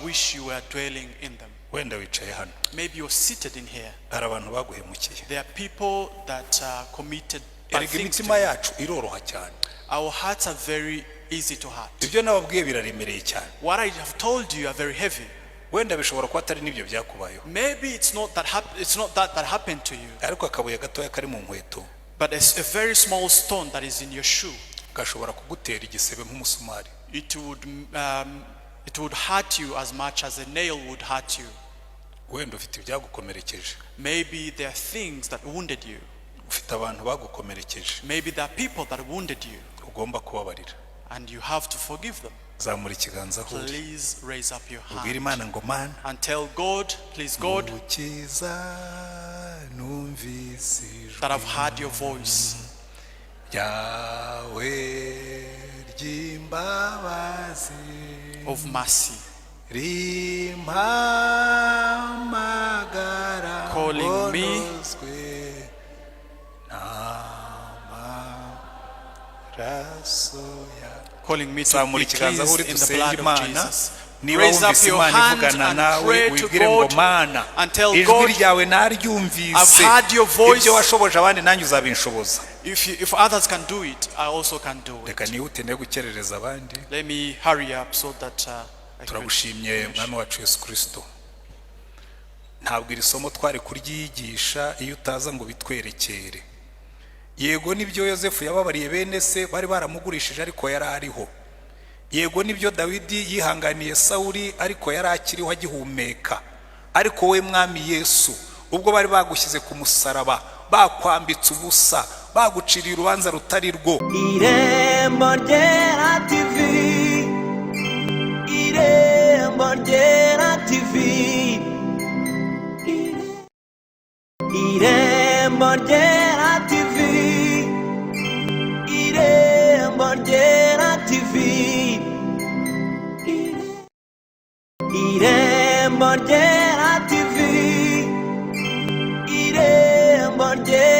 wish you were dwelling in them. wenda wicaye hano. Maybe you're seated in here. hari abantu baguhemukiye. There are people that committed bad erega things to imitima you. yacu iroroha cyane. Our hearts are very easy to hurt. ibyo nababwiye biraremereye cyane. What I have told you are very heavy. wenda bishobora kuba atari n'ibyo byakubayeho. Maybe it's not that happened to you. ariko akabuye gatoya kari mu nkweto. But it's a very small stone that is in your shoe. gashobora kugutera igisebe nk'umusumari. It would hurt you as much as a nail would hurt you. wenda ufite ibyagukomerekeje. Maybe there are things that wounded you. ufite abantu bagukomerekeje. Maybe there are people that wounded you. ugomba kubabarira. And you have to forgive them. zamura ikiganza aho uri. Please raise up your ubwire hand Imana ngo Mana. and tell God, please God, ukiza numvise that I've heard your voice. yawe ry'imbabazi. Of mercy. rimpamagara. Calling me. ngonozwe n'amaraso yawe. Calling me to zamura be ikiganza aho cleansed uri in the dusenge blood of Imana. Jesus. niba Raise up wumvise your Imana hand ivugana and nawe pray to wibwire ngo God Mana and tell ijwi God, ryawe I've naryumvise heard your voice. ibyo washoboje abandi nanjye uzabinshoboza. If others can do it, I also can do Reka it. nihute ne gukerereza abandi. Let me hurry up so that I can Turagushimye mwami wacu Yesu Kristo. Ntabwo iri somo twari kuryigisha iyo utaza ngo bitwerekere. Yego nibyo Yosefu yababariye bene se bari baramugurishije ariko yari ariho. Yego nibyo Dawidi yihanganiye Sawuli ariko yari akiriho agihumeka. Ariko we mwami Yesu ubwo bari bagushyize ku musaraba bakwambitse ubusa baguciriye urubanza rutari rwo. Irembo ryera TV, Irembo ryera TV, Irembo ryera TV, Irembo ryera TV, Irembo ryera TV, Irembo ryera